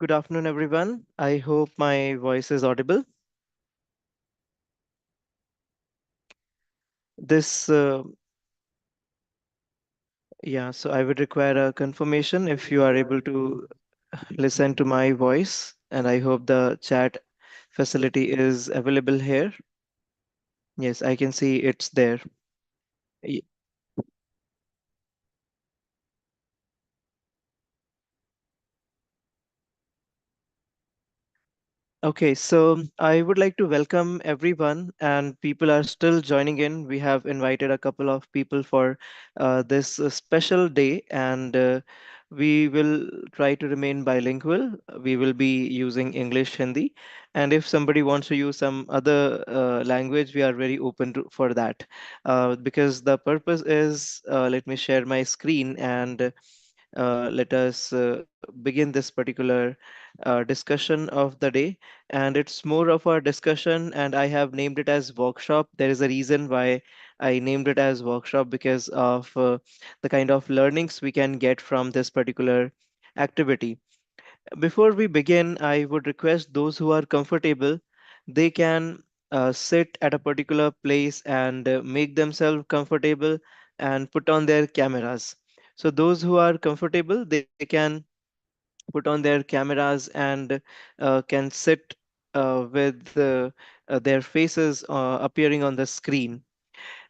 Good afternoon, everyone. I hope my voice is audible. This, so I would require a confirmation if you are able to listen to my voice, and I hope the chat facility is available here. Yes, I can see it's there. Y- Okay, so I would like to welcome everyone, and people are still joining in. We have invited a couple of people for this special day, and we will try to remain bilingual. We will be using English, Hindi, and if somebody wants to use some other language, we are very open for that. Because the purpose is, let me share my screen and let us begin this particular discussion of the day. And it's more of a discussion, and I have named it as workshop. There is a reason why I named it as workshop because of the kind of learnings we can get from this particular activity. Before we begin, I would request those who are comfortable, they can sit at a particular place and make themselves comfortable and put on their cameras. So those who are comfortable, they can put on their cameras and can sit with their faces appearing on the screen.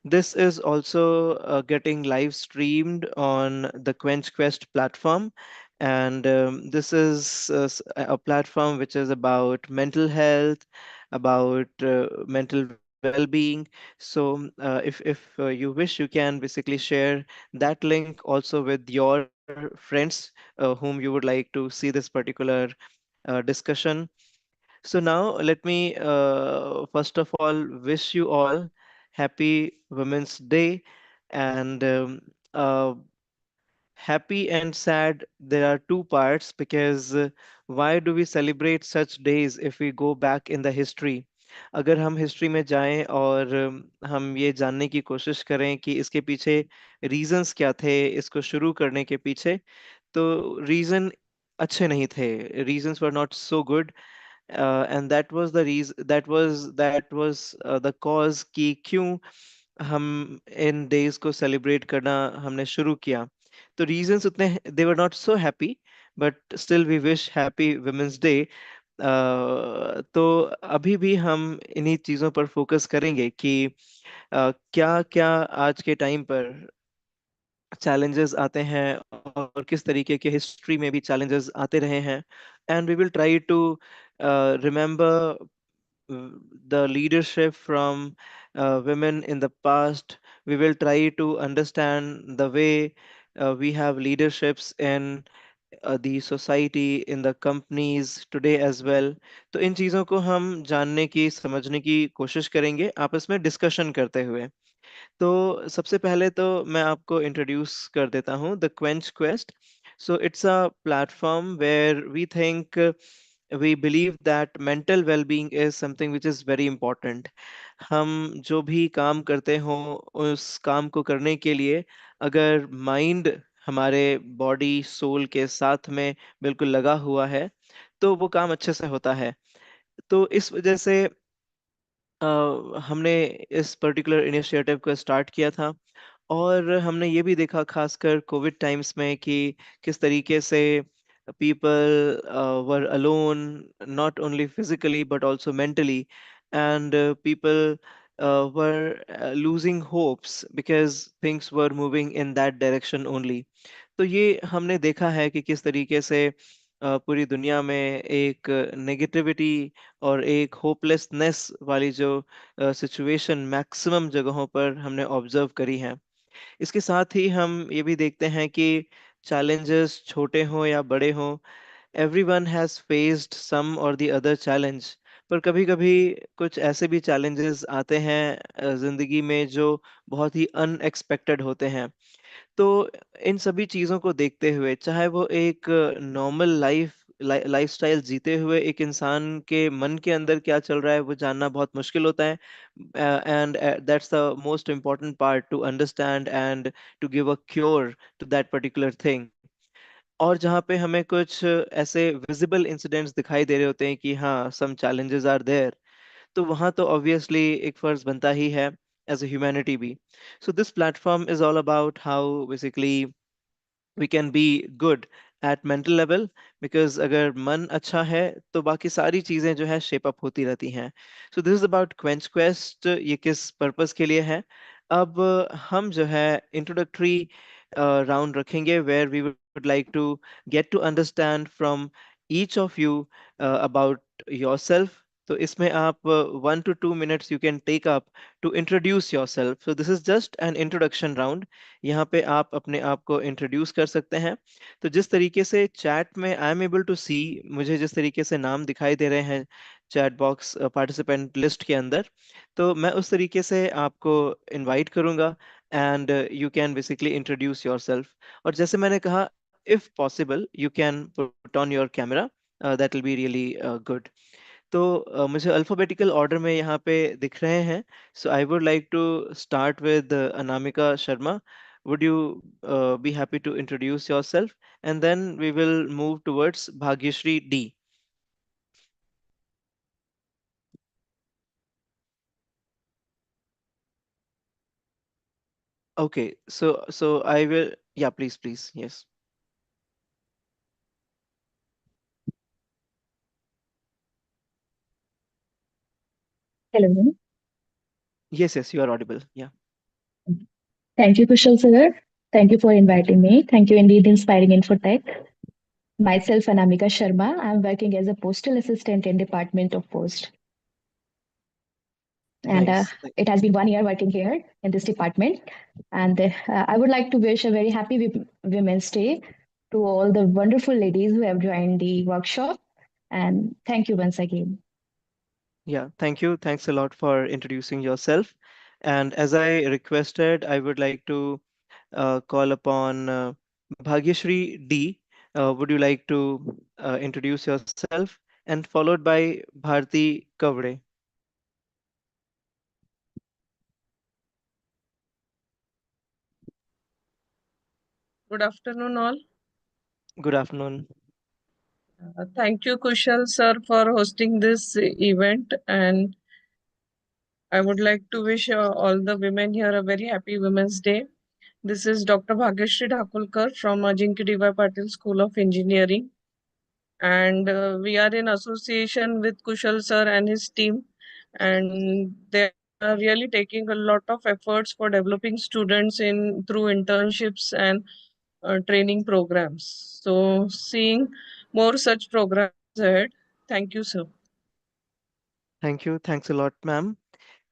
This is also getting live streamed on the Quench Quest platform. And this is a platform which is about mental health, about mental well-being. So if you wish, you can basically share that link also with your friends whom you would like to see this particular discussion. So now let me first of all wish you all happy Women's Day, and happy and sad, there are two parts because why do we celebrate such days if we go back in the history? अगर हम history में जाएं और हम ये जानने की कोशिश करें कि इसके पीछे रीजंस क्या थे इसको शुरू करने के पीछे, तो रीजन अच्छे नहीं थे. Reasons were not so good. And that was the reason, that was the cause कि क्यों हम इन डेज को सेलिब्रेट करना हमने शुरू किया. तो रीजंस उतने, they were not so happy, but still we wish happy women's day. तो अभी भी हम इन्हीं चीज़ों पर फोकस करेंगे कि क्या क्या आज के टाइम पर चैलेंजेस आते हैं और किस तरीके के हिस्ट्री में भी चैलेंजेस आते रहे हैं. And we will try to remember the leadership from women in the past. We will try to understand the way we have leaderships in the society, in the companies today as well. तो इन चीज़ों को हम जानने की समझने की कोशिश करेंगे आपस में डिस्कशन करते हुए. तो सबसे पहले तो मैं आपको इंट्रोड्यूस कर देता हूँ the quench quest. So it's a platform where we think, we believe that mental well-being is something which is very important. हम जो भी काम करते हो, उस काम को करने के लिए अगर माइंड हमारे बॉडी सोल के साथ में बिल्कुल लगा हुआ है, तो वो काम अच्छे से होता है. तो इस वजह से हमने इस पर्टिकुलर इनिशिएटिव को स्टार्ट किया था. और हमने ये भी देखा खासकर कोविड टाइम्स में कि किस तरीके से people were alone, not only physically but also mentally, and people were losing hopes because things were moving in that direction only. तो ये हमने देखा है कि किस तरीके से पूरी दुनिया में एक नेगेटिविटी और एक होपलेसनेस वाली जो सिचुएशन मैक्सिमम जगहों पर हमने ऑब्जर्व करी है. इसके साथ ही हम ये भी देखते हैं कि चैलेंजेस छोटे हों या बड़े हों, एवरीवन हैज़ फेस्ड सम और द अदर चैलेंज. पर कभी-कभी कुछ ऐसे भी चैलेंजेस आते हैं जिंदगी में जो बहुत ही अनएक्सपेक्टेड होते हैं. तो इन सभी चीज़ों को देखते हुए, चाहे वो एक नॉर्मल लाइफस्टाइल जीते हुए एक इंसान के मन के अंदर क्या चल रहा है वो जानना बहुत मुश्किल होता है. And that's the most important part to understand and to give a cure to that particular thing. और जहाँ पे हमें कुछ ऐसे विजिबल इंसिडेंट्स दिखाई दे रहे होते हैं कि हाँ सम चैलेंजेस आर देयर, तो वहाँ तो ऑब्वियसली एक फर्ज बनता ही है एज ए ह्यूमैनिटी भी. So this platform is all about how basically we can be good at mental level, because अगर मन अच्छा है तो बाकी सारी चीजें जो है शेप अप होती रहती हैं. सो this is about quench quest. ये किस पर्पस के लिए है? अब हम जो है इंट्रोडक्टरी राउंड रखेंगे where we would like to get to understand from each of you about yourself. तो इसमें आप 1 to 2 minutes you can take up to introduce yourself. So this is just an introduction round. यहाँ पे आप अपने आप को इंट्रोड्यूस कर सकते हैं. तो जिस तरीके से चैट में आई एम एबल टू सी, मुझे जिस तरीके से नाम दिखाई दे रहे हैं चैट बॉक्स पार्टिसिपेंट लिस्ट के अंदर, तो मैं उस तरीके से आपको इनवाइट करूंगा and you can basically introduce yourself. और जैसे मैंने कहा, if possible you can put on your camera, that will be really good. तो मुझे अल्फाबेटिकल ऑर्डर में यहाँ पे दिख रहे हैं. So I would like to start with Anamika Sharma. Would you be happy to introduce yourself, and then we will move towards Bhagyashree D. Okay, so I will, yeah, please, yes. Hello. Yes, you are audible, yeah. Thank you, Kushal sir. Thank you for inviting me. Thank you indeed, Inspiring Infotech. Myself, Anamika Sharma. I'm working as a postal assistant in Department of Post. And Nice. it has been 1 year working here in this department. And I would like to wish a very happy Women's Day to all the wonderful ladies who have joined the workshop. And thank you once again. Yeah, thank you. Thanks a lot for introducing yourself. And as I requested, I would like to call upon Bhagyashri D. Would you like to introduce yourself? And followed by Bharti Kavre. Good afternoon, all. Good afternoon. Thank you, Kushal sir, for hosting this event. And I would like to wish all the women here a very happy Women's Day. This is Dr. Bhagyashri Dhakulkar from Ajinkya D.Y. Patil School of Engineering. And we are in association with Kushal sir and his team. And they are really taking a lot of efforts for developing students in through internships and training programs. So seeing more such programs ahead. Thank you, sir. Thank you. Thanks a lot, ma'am.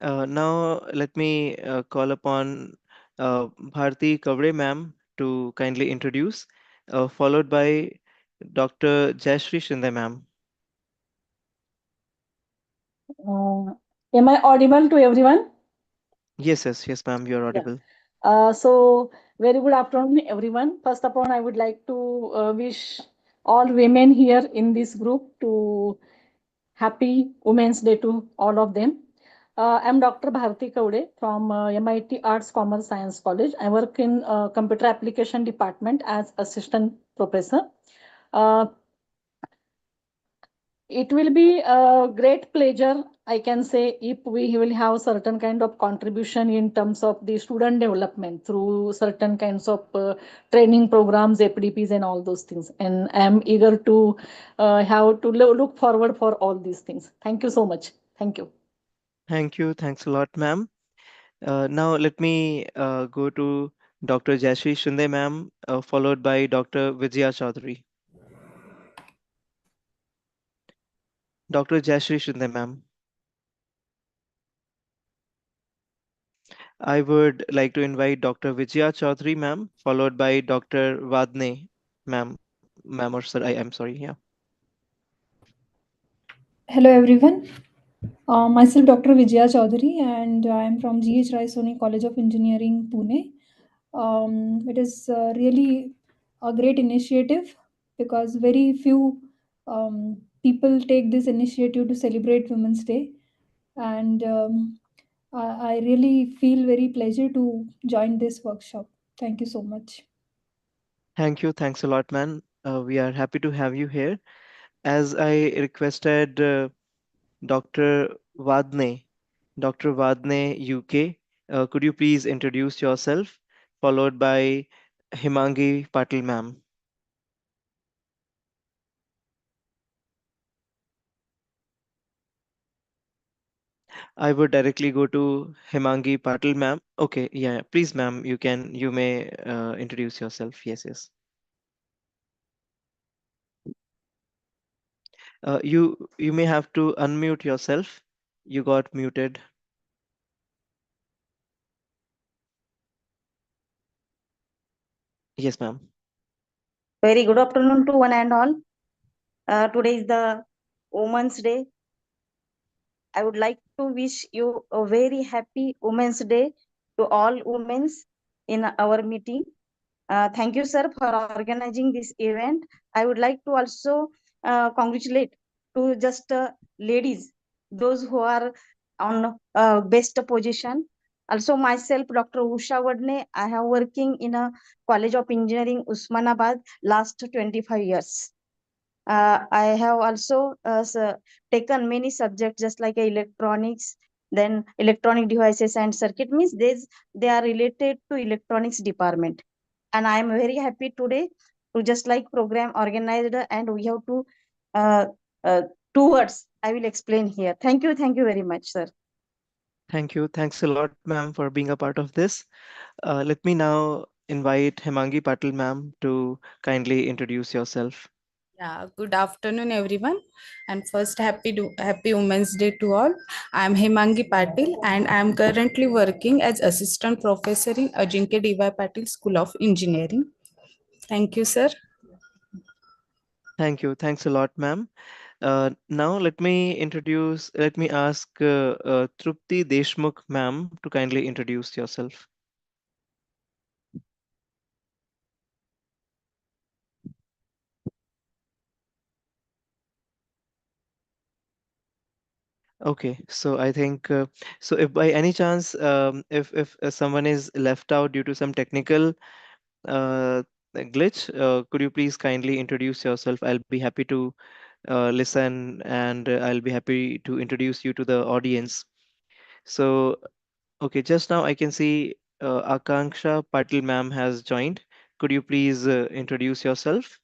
Now, let me call upon Bharti Kavre, ma'am, to kindly introduce, followed by Dr. Jayashree Shinde, ma'am. Uh, am I audible to everyone? Yes, ma'am, you're Yeah. audible. So very good afternoon, everyone. First of all, I would like to wish all women here in this group to happy Women's Day to all of them. I'm Dr. Bharti Kaude from MIT Arts Commerce Science College. I work in computer application department as assistant professor. Uh, it will be a great pleasure, I can say, if we will have certain kind of contribution in terms of the student development through certain kinds of training programs, APDPs and all those things. And I'm eager to have to look forward for all these things. Thank you so much. Thank you. Thank you. Thanks a lot, ma'am. Now let me go to Dr. Jayashree Shinde, ma'am, followed by Dr. Vijaya Chaudhary. Dr. Jayashree Shinde, ma'am. I would like to invite Dr. Vijaya Chaudhary, ma'am, followed by Dr. Vadne, ma'am. Ma'am or sir, I'm sorry, yeah. Hello everyone. Myself Dr. Vijaya Chaudhary and I am from GH Rai Soni College of Engineering, Pune. It is really a great initiative because very few people take this initiative to celebrate Women's Day, and I really feel very pleasure to join this workshop. Thank you so much. Thank you. Thanks a lot, We are happy to have you here. As I requested Dr. Vadne, Dr. Vadne UK, could you please introduce yourself, followed by Himangi Patil ma'am? I would directly go to Himangi Patil ma'am. Okay, yeah, please ma'am, you may introduce yourself. Yes, yes. You may have to unmute yourself. You got muted. Yes, ma'am. Very good afternoon to one and all. Today is the Women's Day. I would like to wish you a very happy Women's Day to all women in our meeting. Thank you, sir, for organizing this event. I would like to also congratulate to just ladies, those who are on best position. Also, myself, Dr. Usha Wadne, I have working in a College of Engineering, Usmanabad, last 25 years. I have also taken many subjects just like electronics, then electronic devices and circuit means they are related to electronics department. And I am very happy today to just like program organized and we have to uh, uh, two words I will explain here. Thank you very much, sir. Thank you. Thanks a lot, ma'am, for being a part of this. Let me now invite Himangi Patil ma'am to kindly introduce yourself. Yeah, good afternoon, everyone. And first, happy Women's Day to all. I'm Himangi Patil, and I'm currently working as assistant professor in Ajinkya D.Y. Patil School of Engineering. Thank you, sir. Thank you. Thanks a lot, ma'am. Now let me ask Trupti Deshmukh ma'am to kindly introduce yourself. Okay, so I think so. If by any chance, if someone is left out due to some technical uh, glitch, could you please kindly introduce yourself? I'll be happy to listen, and I'll be happy to introduce you to the audience. So, okay, just now I can see Akanksha Patil ma'am has joined. Could you please introduce yourself?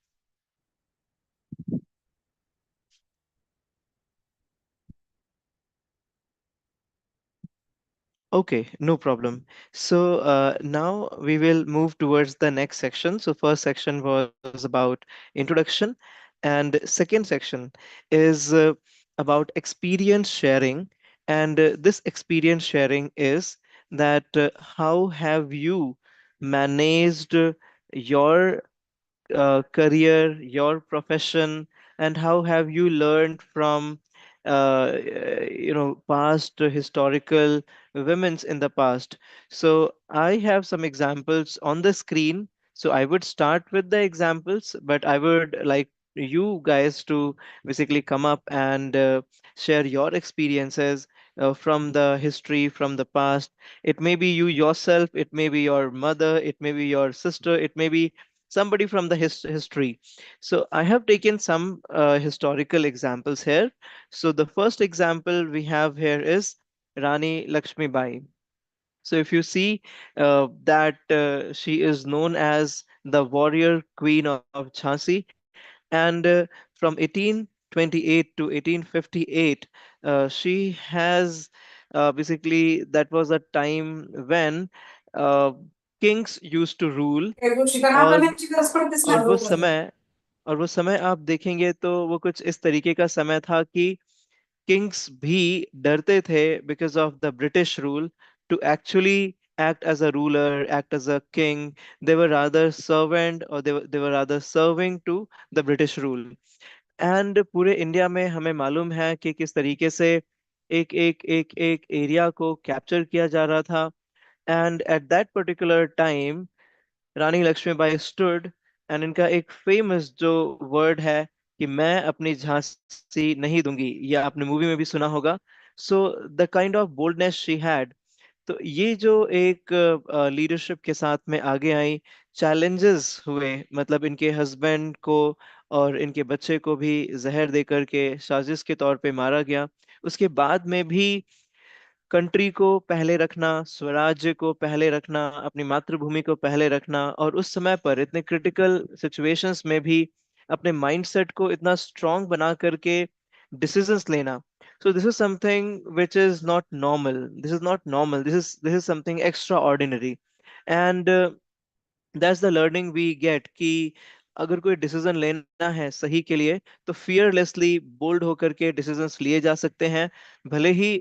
Okay, no problem. So now we will move towards the next section. So first section was about introduction, and second section is about experience sharing. And this experience sharing is that how have you managed your career, your profession, and how have you learned from past historical women's in the past. So I have some examples on the screen. So I would start with the examples, but I would like you guys to basically come up and share your experiences from the history, from the past. It may be you yourself, it may be your mother, it may be your sister, it may be somebody from the history. So I have taken some historical examples here. So the first example we have here is Rani Lakshmi Bai. So if you see that she is known as the warrior queen of Jhansi, and from 1828 to 1858, she has basically that was a time when uh, kings used to rule, और और वो समय और वो समय आप देखेंगे तो वो कुछ इस तरीके का समय था कि किंग्स भी डरते थे because of the British rule to actually act as a ruler, act as a king. They were rather servant, or they were rather serving to the British rule. And पूरे इंडिया में हमें मालूम है कि किस तरीके से एक एरिया को कैप्चर किया जा रहा था. And at that particular time Rani Lakshmibai stood, and इनका एक फेमस जो वर्ड है कि मैं अपनी झांसी नहीं दूंगी, या आपने मूवी में भी सुना होगा. So the kind of boldness she had, तो ये जो एक लीडरशिप के साथ में आगे आई, चैलेंजेस हुए, मतलब इनके हस्बैंड को और इनके बच्चे को भी जहर दे करके साजिश के तौर पे मारा गया, उसके बाद में भी कंट्री को पहले रखना, स्वराज्य को पहले रखना, अपनी मातृभूमि को पहले रखना, और उस समय पर इतने क्रिटिकल सिचुएशंस में भी अपने माइंडसेट को इतना स्ट्रांग बना करके डिसीजंस लेना. So this is something which is not normal. This is not normal. This is something extraordinary. And that's the learning we get कि अगर कोई डिसीजन लेना है सही के लिए, तो फियरलेसली बोल्ड होकर के डिसीजंस लिए जा सकते हैं, भले ही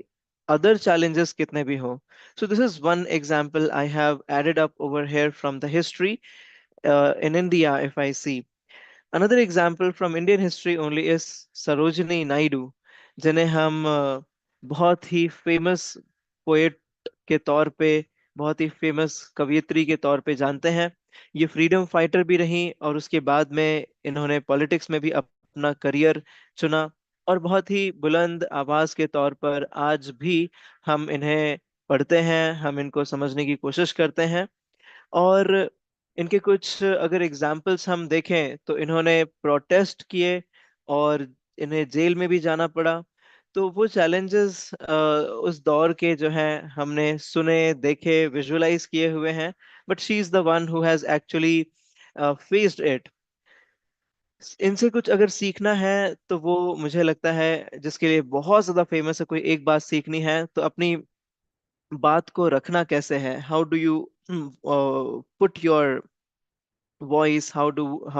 अदर चैलेंजेस कितने भी हो. So this is one example I have added up over here from the history in India. If I see another example from Indian history only is Sarojini Naidu, जिन्हें हम बहुत ही फेमस पोएट के तौर पे, बहुत ही फेमस कवयित्री के तौर पे जानते हैं. ये फ्रीडम फाइटर भी रही, और उसके बाद में इन्होंने पॉलिटिक्स में भी अपना करियर चुना, और बहुत ही बुलंद आवाज के तौर पर आज भी हम इन्हें पढ़ते हैं, हम इनको समझने की कोशिश करते हैं. और इनके कुछ अगर एग्जाम्पल्स हम देखें, तो इन्होंने प्रोटेस्ट किए और इन्हें जेल में भी जाना पड़ा. तो वो चैलेंजेस उस दौर के जो हैं, हमने सुने, देखे, विजुअलाइज किए हुए हैं, but she is the one who has actually faced it. इनसे कुछ अगर सीखना है, तो वो मुझे लगता है जिसके लिए बहुत ज्यादा फेमस है, कोई एक बात सीखनी है तो अपनी बात को रखना कैसे है. How do you put your voice, how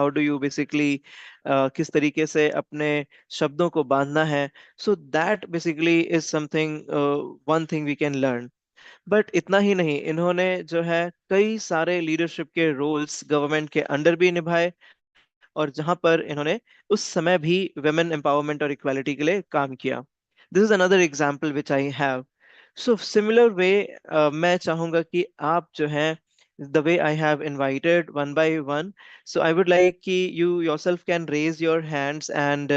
do you basically किस तरीके से अपने शब्दों को बांधना है. So that basically is something, one thing we can learn. But इतना ही नहीं, इन्होंने जो है कई सारे लीडरशिप के रोल्स गवर्नमेंट के अंडर भी निभाए, और जहां पर इन्होंने उस समय भी वेमेन एम्पावरमेंट और इक्वालिटी के लिए काम किया. This is another example which I have. So similar way, मैं चाहूंगा कि आप जो हैं, the way I have invited one by one, so I would like कि you yourself can raise your hands, and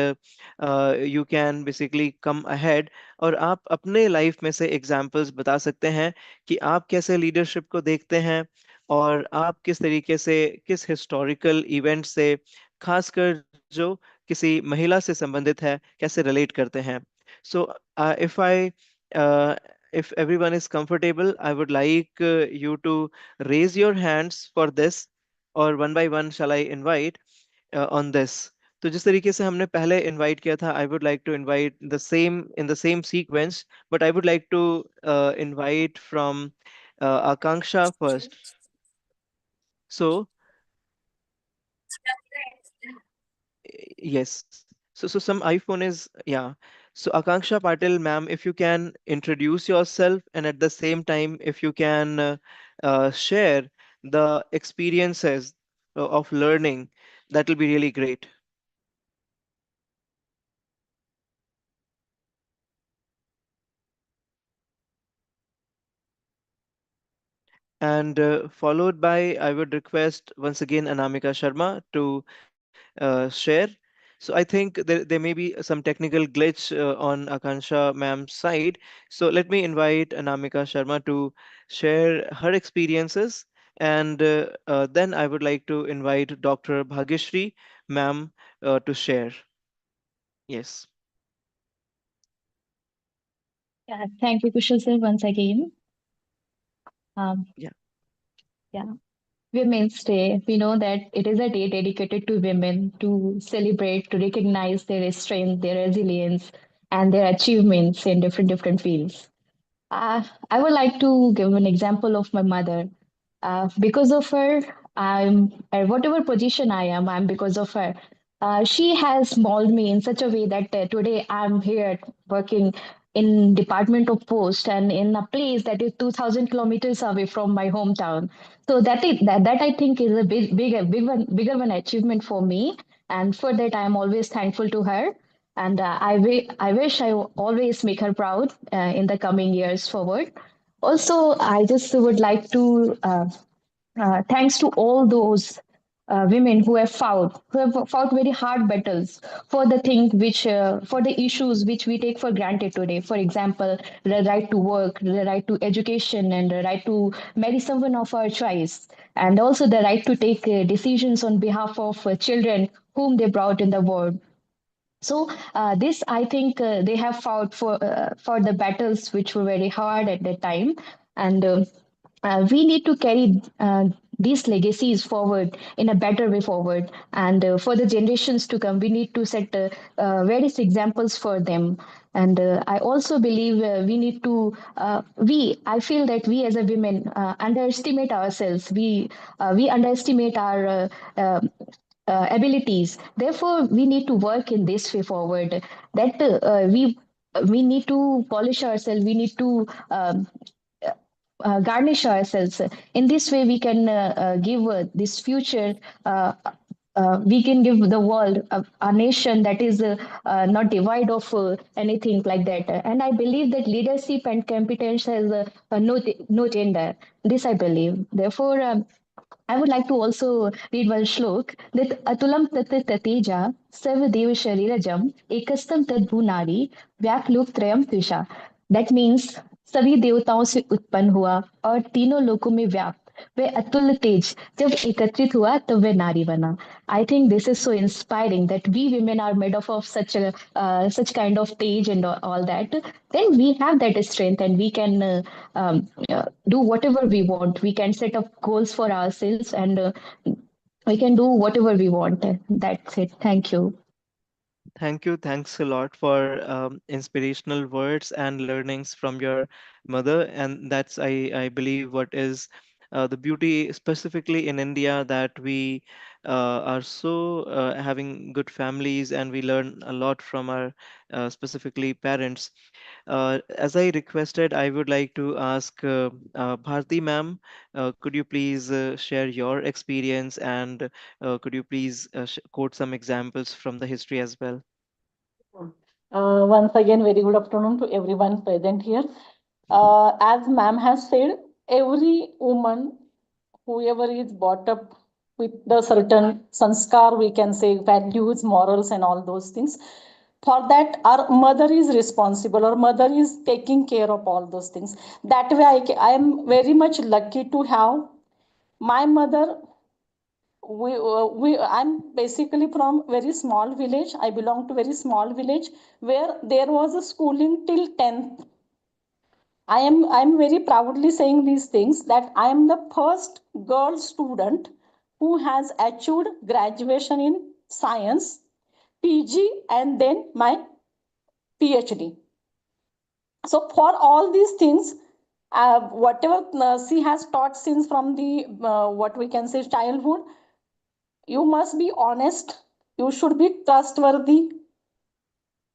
you can basically come ahead, और आप अपने लाइफ में से एग्जाम्पल्स बता सकते हैं कि आप कैसे लीडरशिप को देखते हैं, और आप किस तरीके से, किस हिस्टोरिकल इवेंट से, खासकर जो किसी महिला से संबंधित है, कैसे रिलेट करते हैं. So if I if everyone is comfortable, I would like you to raise your hands for this, or one by one shall I invite on this. तो जिस तरीके से हमने पहले इनवाइट किया था, I would like to invite the same in the same sequence, but I would like to invite from Akanksha first. So yes. So some iPhone is, yeah. So Akanksha Patil, ma'am, if you can introduce yourself, and at the same time, if you can share the experiences of learning, that will be really great. And followed by, I would request once again Anamika Sharma to share. So I think there may be some technical glitch on Akansha ma'am's side. So let me invite Anamika Sharma to share her experiences. And then I would like to invite Dr. Bhagyashri ma'am to share. Yes. Yeah, thank you, Kushal sir, once again. Yeah. Yeah. Women's Day, we know that it is a day dedicated to women to celebrate, to recognize their strength, their resilience, and their achievements in different fields. I would like to give an example of my mother. Because of her, I'm at whatever position I am, I'm because of her. She has molded me in such a way that today I'm here working in Department of Post and in a place that is 2,000 kilometers away from my hometown. So that I think is a bigger one achievement for me, and for that I'm always thankful to her. And I wish I always make her proud in the coming years forward. Also, I just would like to thanks to all those women who have fought very hard battles for the thing which for the issues which we take for granted today. For example, the right to work, the right to education, and the right to marry someone of our choice, and also the right to take decisions on behalf of children whom they brought in the world. So this, I think, they have fought for the battles which were very hard at that time, and we need to carry these legacies forward in a better way forward. And for the generations to come, we need to set various examples for them. And I also believe we need to I feel that we as a women underestimate ourselves. We underestimate our abilities. Therefore, we need to work in this way forward. That we need to polish ourselves. We need to garnish ourselves. In this way, we can give this future. We can give the world a nation that is not devoid of anything like that. And I believe that leadership and competence has no gender. This I believe. Therefore, I would like to also read one shlok that Atulam tat tateja sarvadev sharirajam ekastam tad bhunari vyaklok trayam tisha. That means सभी देवताओं से उत्पन्न हुआ और तीनों लोकों में व्याप्त वह अतुल्य तेज जब एकत्रित हुआ तब वह नारी बना. I think this is so inspiring that we women are made of such kind of stage and all that. Then we have that strength and we can do whatever we want. We can set up goals for ourselves and we can do whatever we want. That's it. Thank you. Thank you. Thanks a lot for inspirational words and learnings from your mother. And that's, I believe, what is the beauty, specifically in India, that we are so having good families and we learn a lot from our specifically parents. As I requested, I would like to ask Bharti ma'am, could you please share your experience and could you please quote some examples from the history as well? Once again, very good afternoon to everyone present here. As ma'am has said, every woman, whoever is brought up with the certain sanskar, we can say values, morals, and all those things. For that, our mother is responsible, or mother is taking care of all those things. That way, I am very much lucky to have my mother. I'm basically from very small village. I belong to very small village where there was a schooling till 10th. I'm very proudly saying these things that I am the first girl student who has achieved graduation in science, PG, and then my PhD. So for all these things, whatever she has taught since from the what we can say childhood, you must be honest, you should be trustworthy,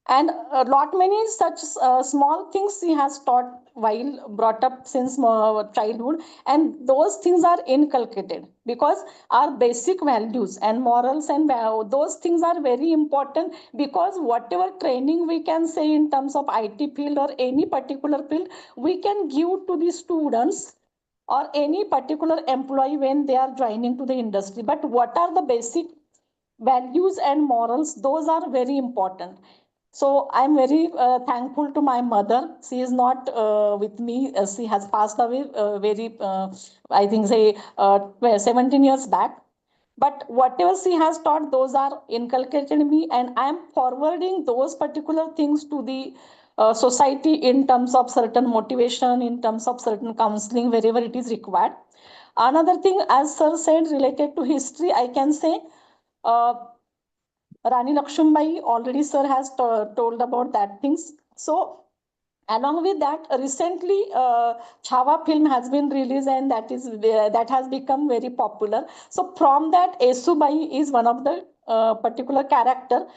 and a lot many such small things he has taught while brought up since childhood, and those things are inculcated because our basic values and morals and those things are very important, because whatever training we can say in terms of IT field or any particular field, we can give to the students or any particular employee when they are joining to the industry. But what are the basic values and morals? Those are very important. So I'm very thankful to my mother. She is not with me. She has passed away I think, say 17 years back. But whatever she has taught, those are inculcated in me, and I am forwarding those particular things to the society in terms of certain motivation, in terms of certain counseling, wherever it is required. Another thing, as sir said, related to history, I can say Rani Lakshmibai, already sir has told about that things. So along with that, recently Chhawa film has been released, and that has become very popular. So from that, Esubai is one of the particular character.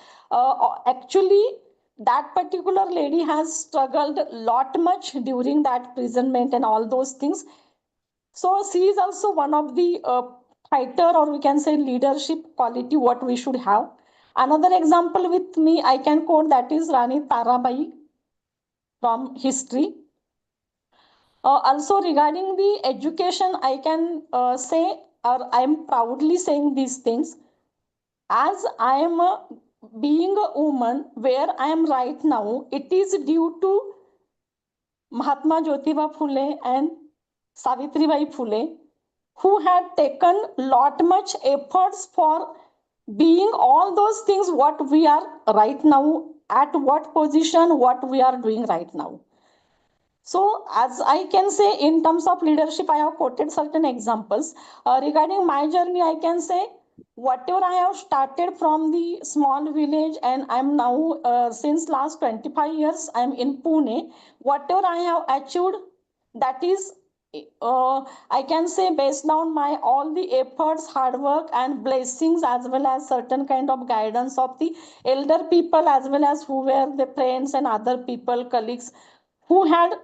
Actually, that particular lady has struggled lot much during that imprisonment and all those things. So she is also one of the fighter, or we can say leadership quality what we should have. Another example with me I can quote, that is Rani Tarabai from history. Also regarding the education, I can say or I am proudly saying these things, as I am being a woman where I am right now, it is due to Mahatma Jyotiba Phule and Savitribai Phule, who had taken lot much efforts for being all those things what we are right now, at what position, what we are doing right now. So, as I can say, in terms of leadership, I have quoted certain examples. Regarding my journey, I can say whatever I have started from the small village, and I'm now, since last 25 years, I'm in Pune. Whatever I have achieved, that is, I can say, based on my all the efforts, hard work, and blessings, as well as certain kind of guidance of the elder people, as well as who were the friends and other people, colleagues, who had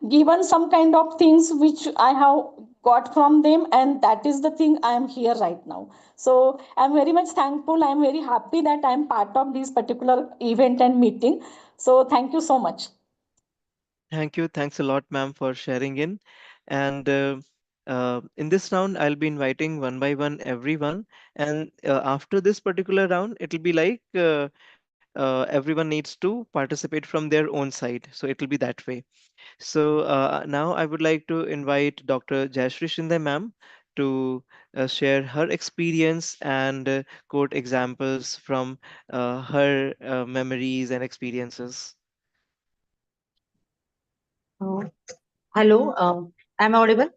given some kind of things which I have got from them, and that is the thing I am here right now. So I'm very much thankful. I'm very happy that I'm part of this particular event and meeting. So thank you so much. Thank you. Thanks a lot, ma'am, for sharing in. And in this round, I'll be inviting one by one everyone. And after this particular round, it'll be like everyone needs to participate from their own side. So it'll be that way. So now I would like to invite Dr. Jayashree Shinde, ma'am, to share her experience and quote examples from her memories and experiences. Uh, Hello, am I audible?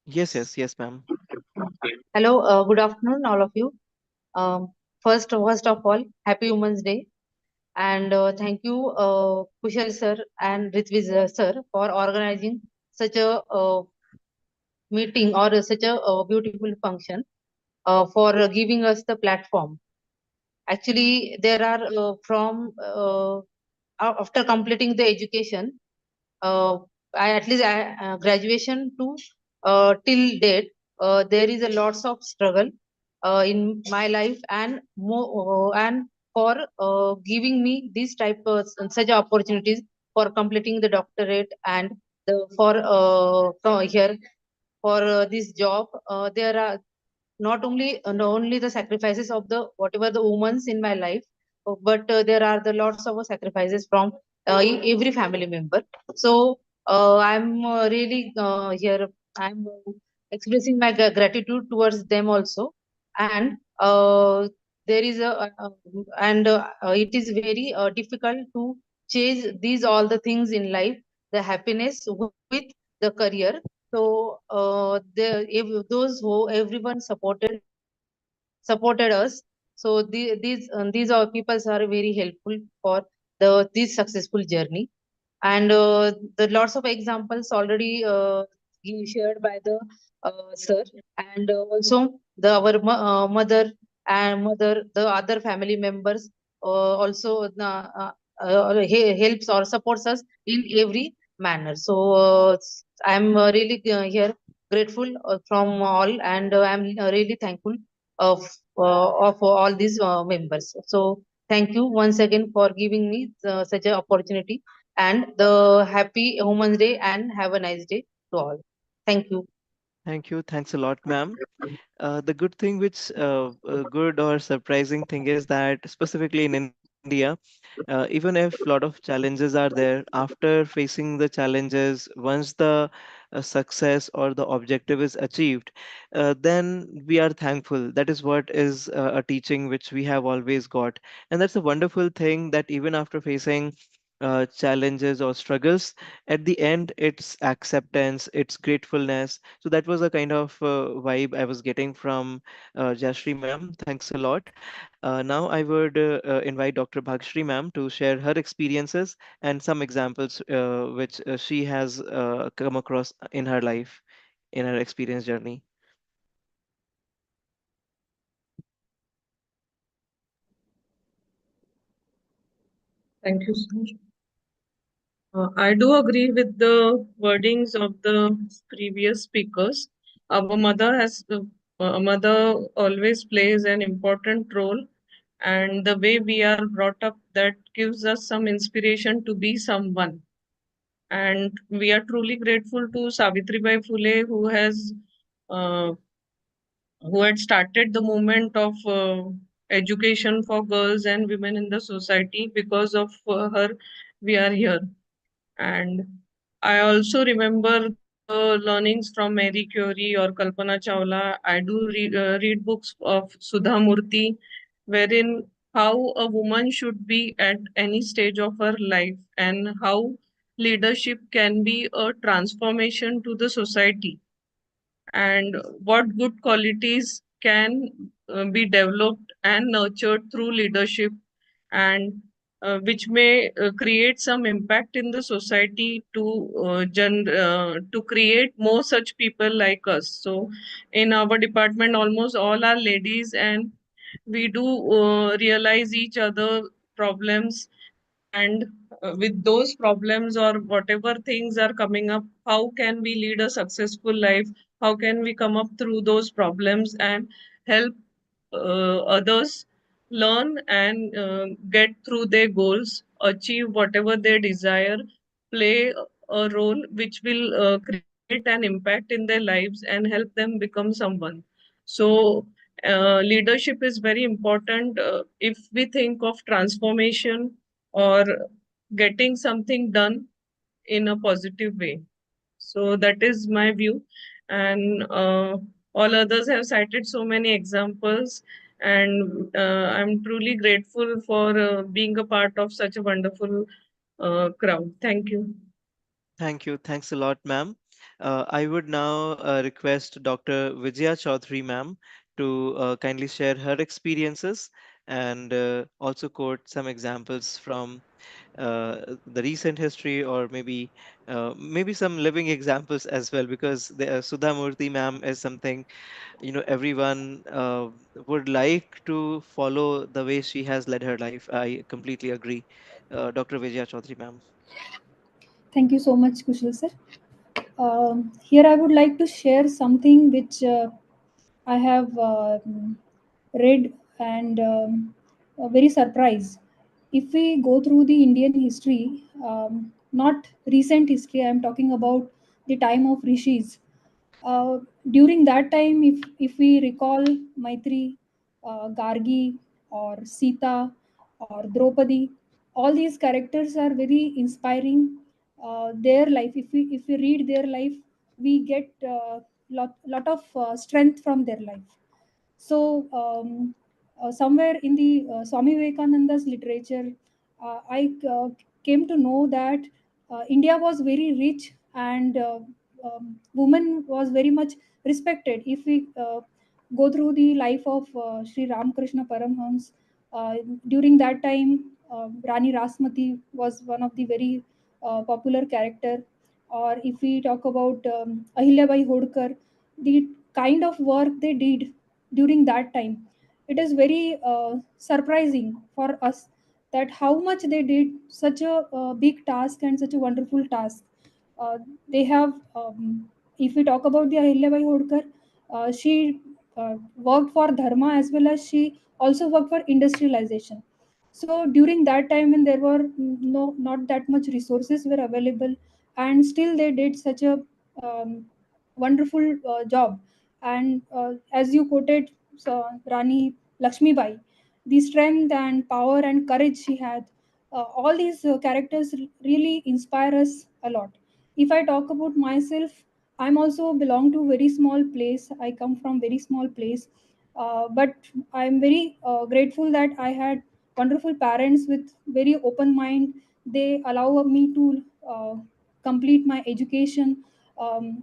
Yes, ma'am. Hello, good afternoon, all of you. First of all, Happy Women's Day, and thank you, Kushal sir and Ritviz sir, for organizing such a meeting or such a beautiful function, for giving us the platform. Actually, there are after completing the education, uh, I graduation to till date, there is a lots of struggle in my life, and and for giving me these type of such opportunities for completing the doctorate, and here for this job, there are not only the sacrifices of the whatever the women's in my life, but there are the lots of sacrifices from every family member. So I'm really here. I'm expressing my gratitude towards them also, and there is it is very difficult to chase these all the things in life, the happiness with the career. So those who everyone supported us. So these are peoples are very helpful for this successful journey. And the lots of examples already shared by the sir, and also mother and the other family members also helps or supports us in every manner. So I'm really here grateful from all, and I'm really thankful of all these members. So thank you once again for giving me such an opportunity, and the happy Women's Day, and have a nice day to all. Thank you. Thank you. Thanks a lot, ma'am. The good thing, which good or surprising thing is that specifically in India, even if a lot of challenges are there, after facing the challenges, once the success or the objective is achieved, then we are thankful. That is what is a teaching which we have always got. And that's a wonderful thing that even after facing challenges or struggles, at the end it's acceptance, it's gratefulness. So that was a kind of vibe I was getting from Jashri ma'am. Thanks a lot. Now I would invite Dr. Bhagshri ma'am to share her experiences and some examples which she has come across in her life, in her experience journey. Thank you, sir. I do agree with the wordings of the previous speakers. A mother always plays an important role, and the way we are brought up, that gives us some inspiration to be someone. And we are truly grateful to Savitribai Phule, who has uh, who had started the movement of education for girls and women in the society. Because of her, we are here. And I also remember the learnings from Marie Curie or Kalpana Chawla. I do read books of Sudha Murthy, wherein how a woman should be at any stage of her life and how leadership can be a transformation to the society, and what good qualities can be developed and nurtured through leadership, and which may create some impact in the society to create more such people like us. So in our department almost all are ladies, and we do realize each other problems, and with those problems or whatever things are coming up, how can we lead a successful life, how can we come up through those problems and help others learn and get through their goals, achieve whatever they desire, play a role which will create an impact in their lives and help them become someone. So leadership is very important if we think of transformation or getting something done in a positive way. So that is my view. And all others have cited so many examples. And I'm truly grateful for being a part of such a wonderful crowd. Thank you. Thank you. Thanks a lot, ma'am. I would now request Dr. Vijaya Chaudhary, ma'am, to kindly share her experiences and also quote some examples from the recent history, or maybe some living examples as well, because Sudha Murthy ma'am is something everyone would like to follow the way she has led her life. I completely agree. Dr. Vijaya Chaudhary, ma'am. Thank you so much, Kushal sir. Here I would like to share something which I have read and very surprised. If we go through the Indian history, not recent history, I am talking about the time of rishis. During that time, if we recall Maitri, Gargi, or Sita, or Draupadi, all these characters are very inspiring. Their life, if we read their life, we get lot of strength from their life. So somewhere in the Swami Vivekananda's literature, I came to know that India was very rich, and woman was very much respected. If we go through the life of Sri Ramakrishna Paramhans, during that time, Rani Rasmati was one of the very popular character. Or if we talk about Ahilyabai Hodkar, the kind of work they did during that time, it is very surprising for us that how much they did such a big task and such a wonderful task. They have if we talk about the Ahilyabai Hodkar, she worked for dharma as well as she also worked for industrialization. So during that time when there were not that much resources were available, and still they did such a wonderful job. And as you quoted, Rani Lakshmi Bai, the strength and power and courage she had, all these characters really inspire us a lot. If I talk about myself, I'm also belong to very small place. I come from very small place, but I'm very grateful that I had wonderful parents with very open mind. They allow me to complete my education.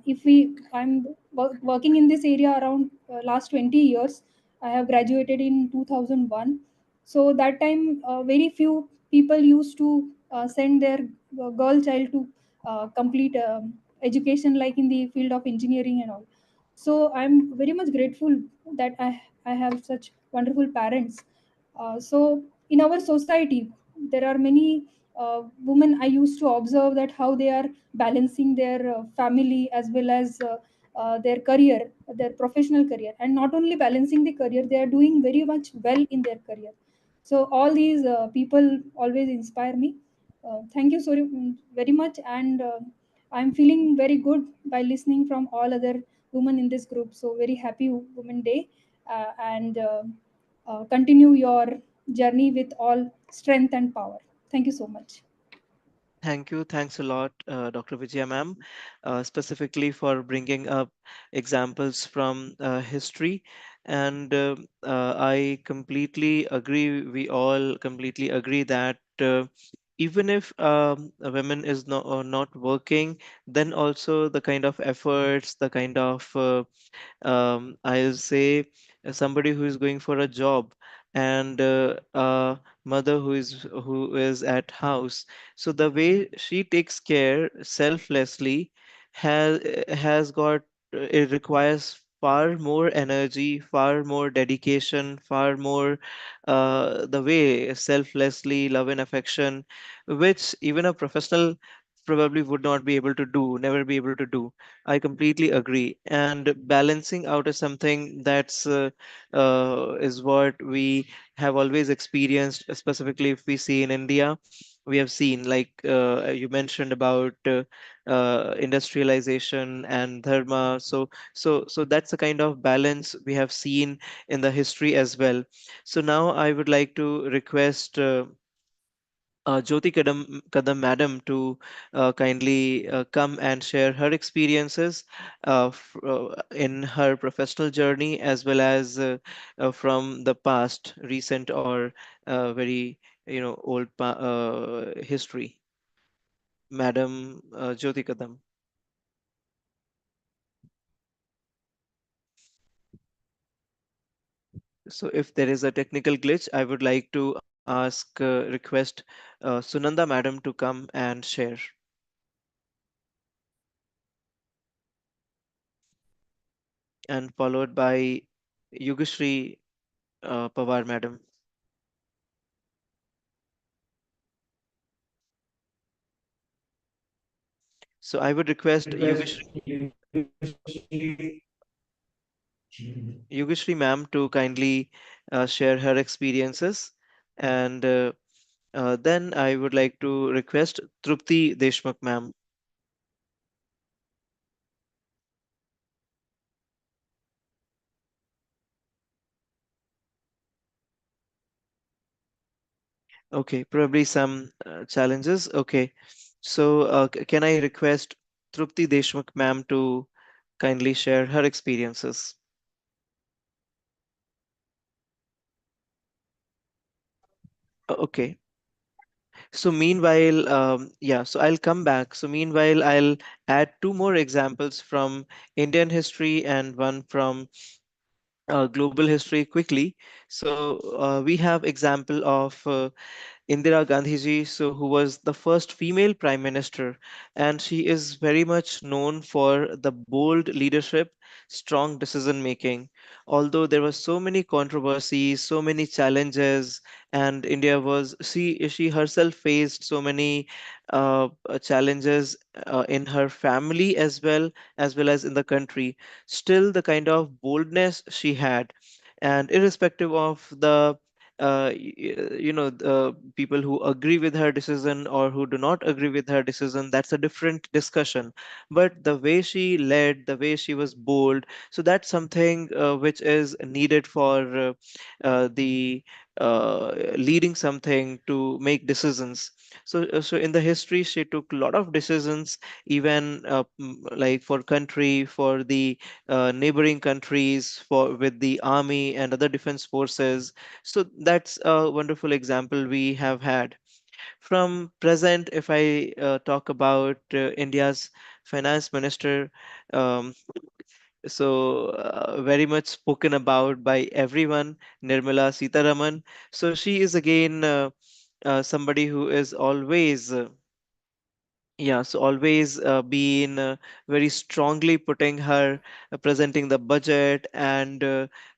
If we I'm working in this area around last 20 years. I have graduated in 2001. So that time very few people used to send their girl child to complete education like in the field of engineering and all. So I'm very much grateful that I have such wonderful parents. So in our society, there are many women. I used to observe that how they are balancing their family as well as their career, their professional career, and not only balancing the career, they are doing very much well in their career. So all these people always inspire me. Thank you very much, and I'm feeling very good by listening from all other women in this group. So very happy Women Day, and continue your journey with all strength and power. Thank you so much. Thank you. Thanks a lot, Dr. Vijaya ma'am, specifically for bringing up examples from history. And I completely agree, we all completely agree that even if a woman is not working, then also the kind of efforts, the kind of I'll say somebody who is going for a job, and a mother who is at house. So the way she takes care selflessly has got it requires far more energy, far more dedication, far more the way selflessly love and affection, which even a professional probably would not be able to do, never be able to do. I completely agree. And balancing out is something is what we have always experienced, specifically if we see in India. We have seen, like you mentioned about industrialization and dharma. So that's the kind of balance we have seen in the history as well. So now I would like to request Kadam madam to kindly come and share her experiences in her professional journey, as well as from the past, recent or very old history. Madam Jyoti Kadam. So if there is a technical glitch, I would like to request Sunanda madam to come and share, and followed by Yugashri Pawar madam. So I would request Yugashri ma'am to kindly share her experiences, and then I would like to request Trupti Deshmukh ma'am. Okay, probably some challenges. Okay, so can I request Trupti Deshmukh ma'am to kindly share her experiences? Okay. So meanwhile, yeah, so I'll come back. So meanwhile, I'll add two more examples from Indian history and one from global history quickly. So we have example of Indira Gandhi ji, so who was the first female prime minister, and she is very much known for the bold leadership, strong decision making. Although there were so many controversies, so many challenges, and India was she herself faced so many challenges in her family as well as in the country. Still, the kind of boldness she had, and irrespective of the the people who agree with her decision or who do not agree with her decision, that's a different discussion. But the way she led, the way she was bold, so that's something which is needed for the leading something to make decisions. So in the history she took a lot of decisions, even like for country, for the neighboring countries, for with the army and other defense forces. So that's a wonderful example we have had. From present, if I talk about India's finance minister, um, very much spoken about by everyone, Nirmala Sitaraman. So she is again somebody who is always so always been very strongly putting her presenting the budget, and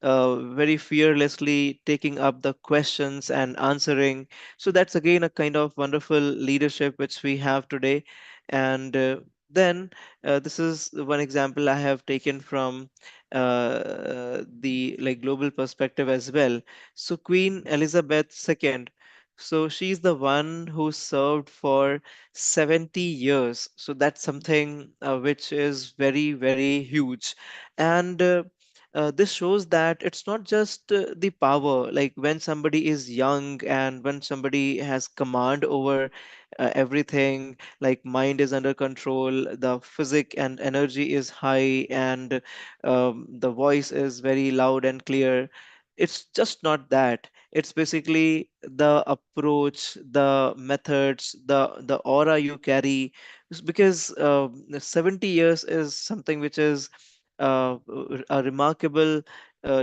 very fearlessly taking up the questions and answering. So that's again a kind of wonderful leadership which we have today. And then this is one example I have taken from the like global perspective as well. So Queen Elizabeth II. So she's the one who served for 70 years. So that's something which is very, very huge. And this shows that it's not just the power, like when somebody is young and when somebody has command over everything, like mind is under control, the physic and energy is high, and the voice is very loud and clear. It's just not that. It's basically the approach, the methods, the aura you carry. Because 70 years is something which is a remarkable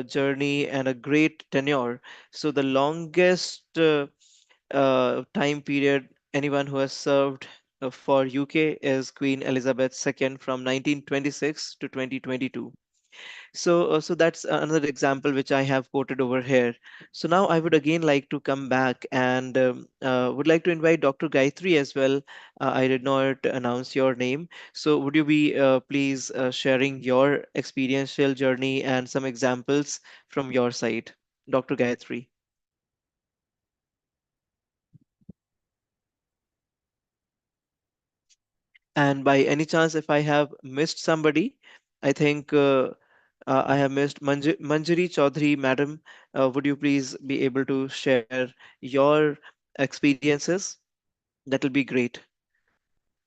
journey and a great tenure. So the longest time period anyone who has served for UK is Queen Elizabeth II from 1926 to 2022. So that's another example which I have quoted over here. So now I would again like to come back and would like to invite Dr. Gayatri as well. I did not announce your name. So would you be please sharing your experiential journey and some examples from your side, Dr. Gayatri? And by any chance, if I have missed somebody, I think I have missed Manjari Chaudhary, madam. Would you please be able to share your experiences? That will be great.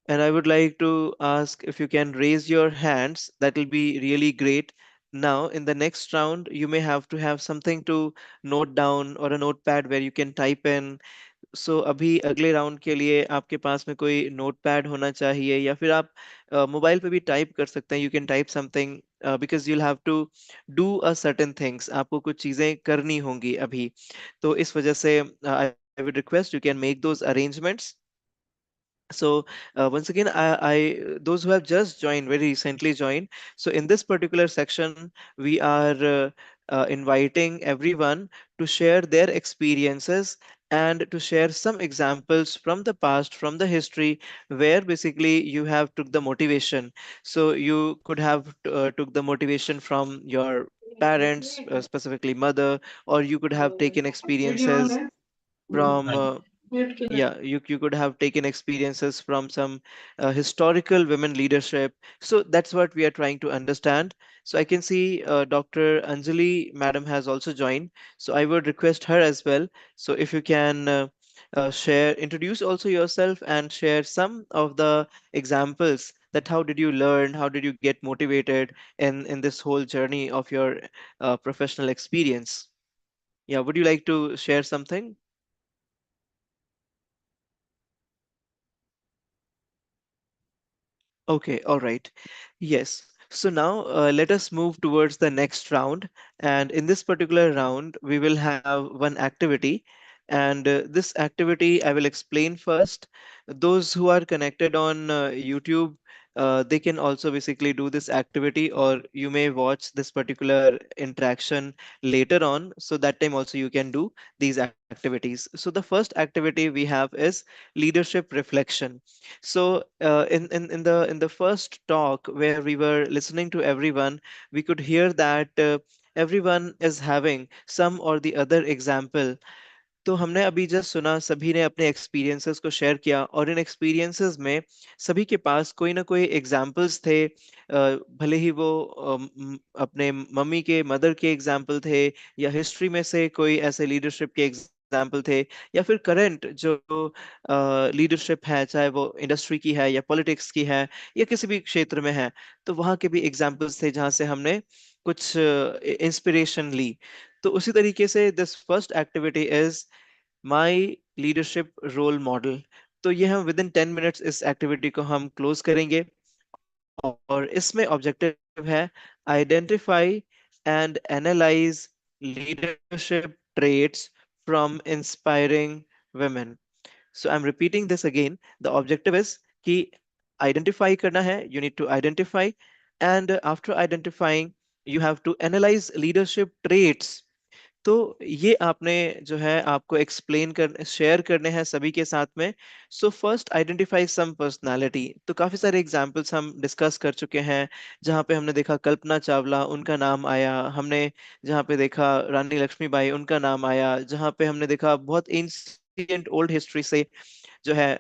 And I would like to ask if you can raise your hands. That will be really great. Now, in the next round, you may have to have something to note down or a notepad where you can type in. सो अभी अगले round के लिए आपके पास में कोई notepad होना चाहिए, या फिर आप मोबाइल पे भी टाइप कर सकते हैं. You can type something because you'll have to do a certain things. आपको कुछ चीजें करनी होंगी अभी. तो इस वजह से आई would request you can make those arrangements. So once again, those who have just joined, very recently joined. So in this particular section, we are inviting everyone to share their experiences and to share some examples from the past, from the history, where basically you have took the motivation. So you could have took the motivation from your parents, specifically mother, or you could have taken experiences from yeah, you could have taken experiences from some historical women leadership. So that's what we are trying to understand. So I can see Dr. Anjali madam has also joined, so I would request her as well. So if you can share, introduce also yourself and share some of the examples, that how did you learn, how did you get motivated in this whole journey of your professional experience. Yeah, would you like to share something? Okay, all right. Yes. So now let us move towards the next round. And in this particular round, we will have one activity. And this activity I will explain first. Those who are connected on YouTube, they can also basically do this activity, or you may watch this particular interaction later on. So that time also you can do these activities. So the first activity we have is leadership reflection. So in the first talk where we were listening to everyone, we could hear that everyone is having some or the other example. तो हमने अभी just सुना, सभी ने अपने experiences को share किया, और इन एक्सपीरियंसेस में सभी के पास कोई ना कोई एग्जाम्पल्स थे. भले ही वो अपने मम्मी के, मदर के एग्जाम्पल थे, या हिस्ट्री में से कोई ऐसे लीडरशिप के एग्जाम्पल थे, या फिर करंट जो लीडरशिप है, चाहे वो इंडस्ट्री की है या पॉलिटिक्स की है या किसी भी क्षेत्र में है, तो वहाँ के भी एग्जाम्पल्स थे जहाँ से हमने कुछ इंस्पिरेशन ली. तो उसी तरीके से this first activity is my leadership role model. तो ये हम विद इन 10 मिनट्स इस एक्टिविटी को हम क्लोज करेंगे, और इसमें ऑब्जेक्टिव है identify and analyse leadership traits from inspiring women. So I'm repeating this again. The objective is कि identify करना है, you need to identify, and after identifying you have to analyze leadership traits. तो ये आपने जो है आपको एक्सप्लेन कर शेयर करने हैं सभी के साथ में. So first identify some personality. तो काफी सारे एग्जांपल्स हम डिस्कस कर चुके हैं, जहाँ पे हमने देखा कल्पना चावला, उनका नाम आया. हमने जहाँ पे देखा रानी लक्ष्मीबाई, उनका नाम आया. जहाँ पे हमने देखा बहुत ancient old history से जो है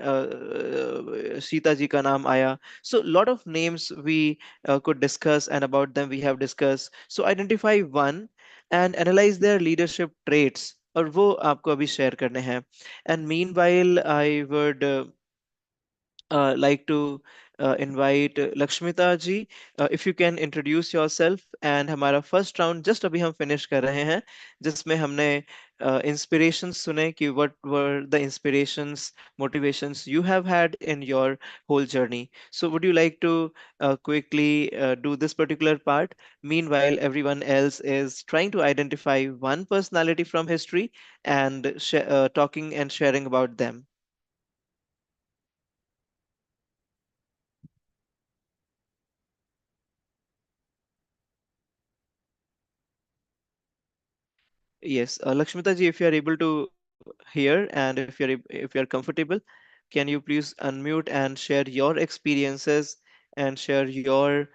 सीता जी का नाम आया. So lot of names we could discuss, and about them we have discussed. So identify one and analyze their leadership traits, और वो आपको अभी शेयर करने हैं. And meanwhile I would like to invite Lakshmita ji, if you can introduce yourself. And हमारा first round just अभी हम finish कर रहे हैं, जिसमें हमने inspirations सुने कि what were the inspirations, motivations you have had in your whole journey. So would you like to quickly do this particular part? Meanwhile, everyone else is trying to identify one personality from history and talking and sharing about them. Yes, Lakshmita ji, if you are able to hear, and if you are comfortable, can you please unmute and share your experiences and share your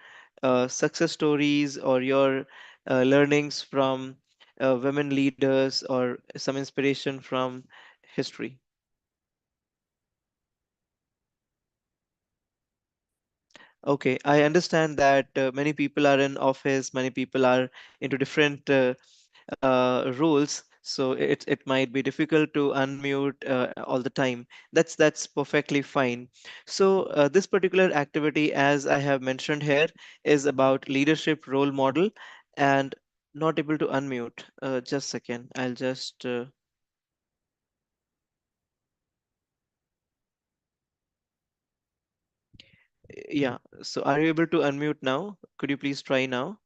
success stories or your learnings from women leaders or some inspiration from history? Okay, I understand that many people are in office, many people are into different roles, so it might be difficult to unmute all the time. That's perfectly fine. So this particular activity, as I have mentioned here, is about leadership role model, and not able to unmute. Just a second, I'll just yeah. So are you able to unmute now? Could you please try now?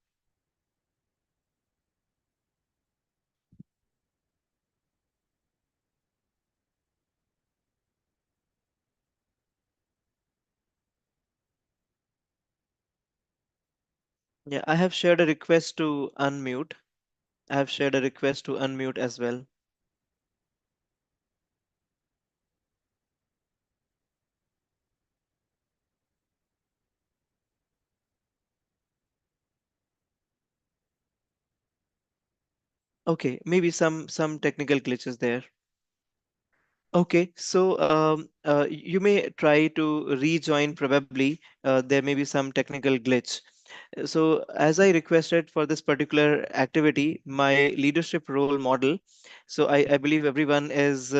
Yeah, I have shared a request to unmute. I have shared a request to unmute as well. Okay, maybe some technical glitches there. Okay, so you may try to rejoin probably. There may be some technical glitch. So as I requested for this particular activity, my leadership role model. So I believe everyone is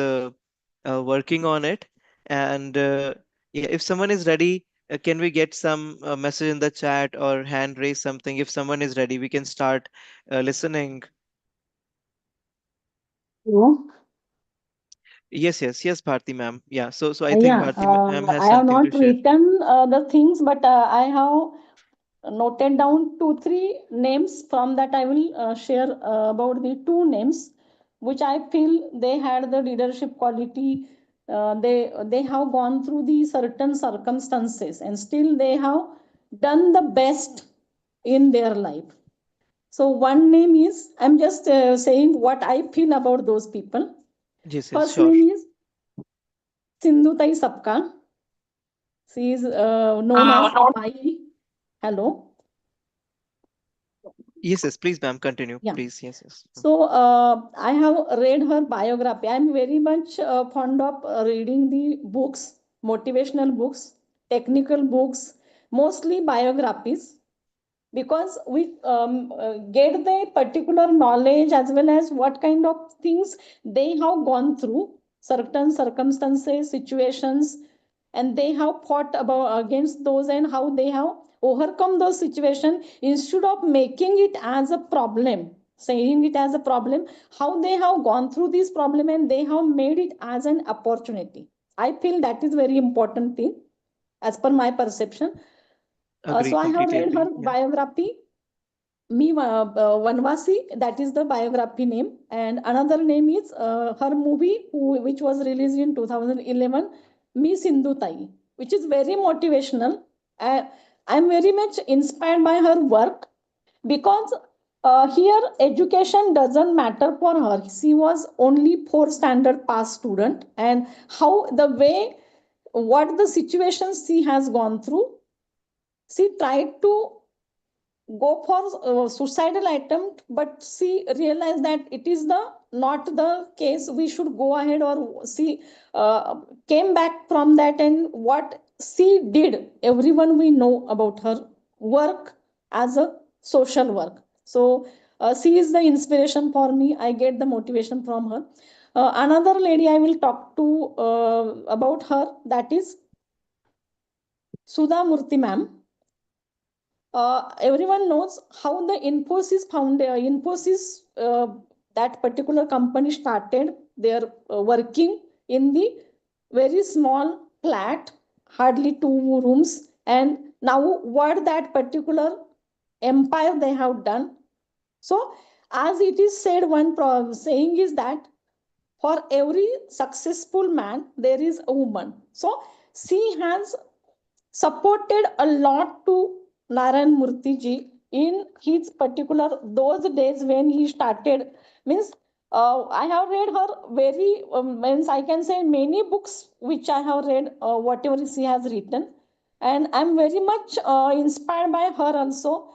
working on it. And yeah, if someone is ready, can we get some message in the chat or hand raise something? If someone is ready, we can start listening. Hello. Yes, Bharti ma'am. Yeah, so I think Yeah, Bharti ma'am has I have something to not share. written the things, but I have noted down 2, 3 names. From that, I will share about the 2 names, which I feel they had the leadership quality. They have gone through the certain circumstances, and still they have done the best in their life. So one name is, I'm just saying what I feel about those people. Yes, First sure. name is Sindhutai Sapka. She is known as Mai. Hello. Yes, please ma'am, continue. Yeah. Please, yes. So I have read her biography. I'm very much fond of reading the books, motivational books, technical books, mostly biographies, because we get the particular knowledge as well as what kind of things they have gone through, certain circumstances, situations, and they have fought about against those, and how they have overcome those situations instead of making it as a problem, saying it as a problem, how they have gone through this problem and they have made it as an opportunity. I feel that is very important thing as per my perception. Agree, So I have completely read agree. her Yeah. biography, Me Vanvasi, that is the biography name, and another name is her movie, which was released in 2011, Me Sindhutai, which is very motivational. I'm very much inspired by her work, because here education doesn't matter for her. She was only 4th standard pass student, and how the way, what the situations she has gone through, she tried to go for suicidal attempt, but she realized that it is not the case. We should go ahead, or she came back from that, and what she did, everyone we know about her work as a social work. So she is the inspiration for me. I get the motivation from her. Another lady I will talk to about her, that is Sudha Murthy ma'am. Everyone knows how the Infosys, that particular company started their working in the very small flat, hardly 2 rooms, and now what that particular empire they have done. So, as it is said, one saying is that for every successful man there is a woman. So she has supported a lot to Narayan Murthy ji in his particular those days when he started. Means I have read her very means I can say many books which I have read, whatever she has written, and I'm very much inspired by her also.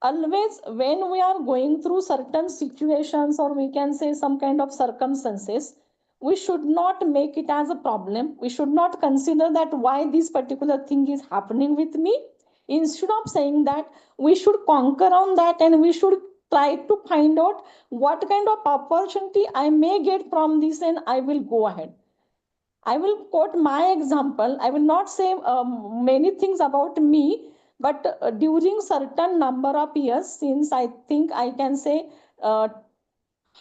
Always when we are going through certain situations, or we can say some kind of circumstances, we should not make it as a problem. We should not consider that why this particular thing is happening with me. Instead of saying that, we should conquer on that, and we should try to find out what kind of opportunity I may get from this, and I will go ahead. I will quote my example. I will not say many things about me, but during certain number of years, since I think I can say 8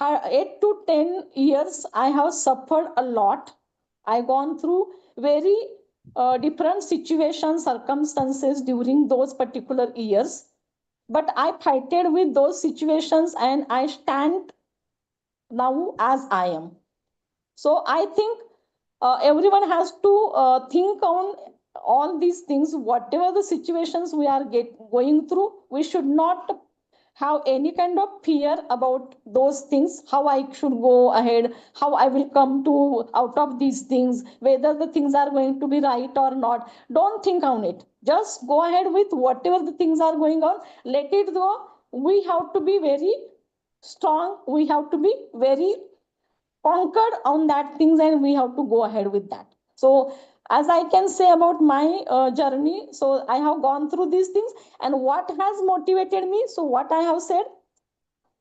to 10 years, I have suffered a lot. I gone through very different situations, circumstances during those particular years. But I fighted with those situations, and I stand now as I am. So I think everyone has to think on all these things. Whatever the situations we are going through, we should not have any kind of fear about those things. How I should go ahead, how I will come to out of these things, whether the things are going to be right or not. Don't think on it. Just go ahead with whatever the things are going on. Let it go. We have to be very strong. We have to be very conquered on that things, and we have to go ahead with that. So as I can say about my journey, so I have gone through these things, and what has motivated me, so what I have said,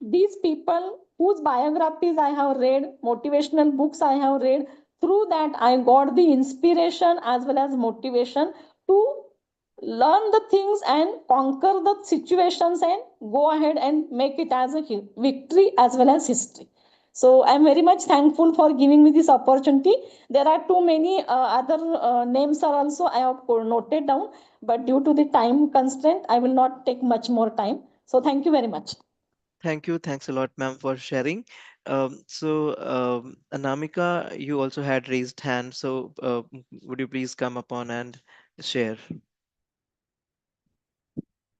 these people whose biographies I have read, motivational books I have read, through that I got the inspiration as well as motivation to learn the things and conquer the situations and go ahead and make it as a victory as well as history. So I'm very much thankful for giving me this opportunity. There are too many other names are also I have noted down, but due to the time constraint I will not take much more time. So thank you very much. Thank you. Thanks a lot, ma'am, for sharing. Anamika, you also had raised hand. So, would you please come upon and share?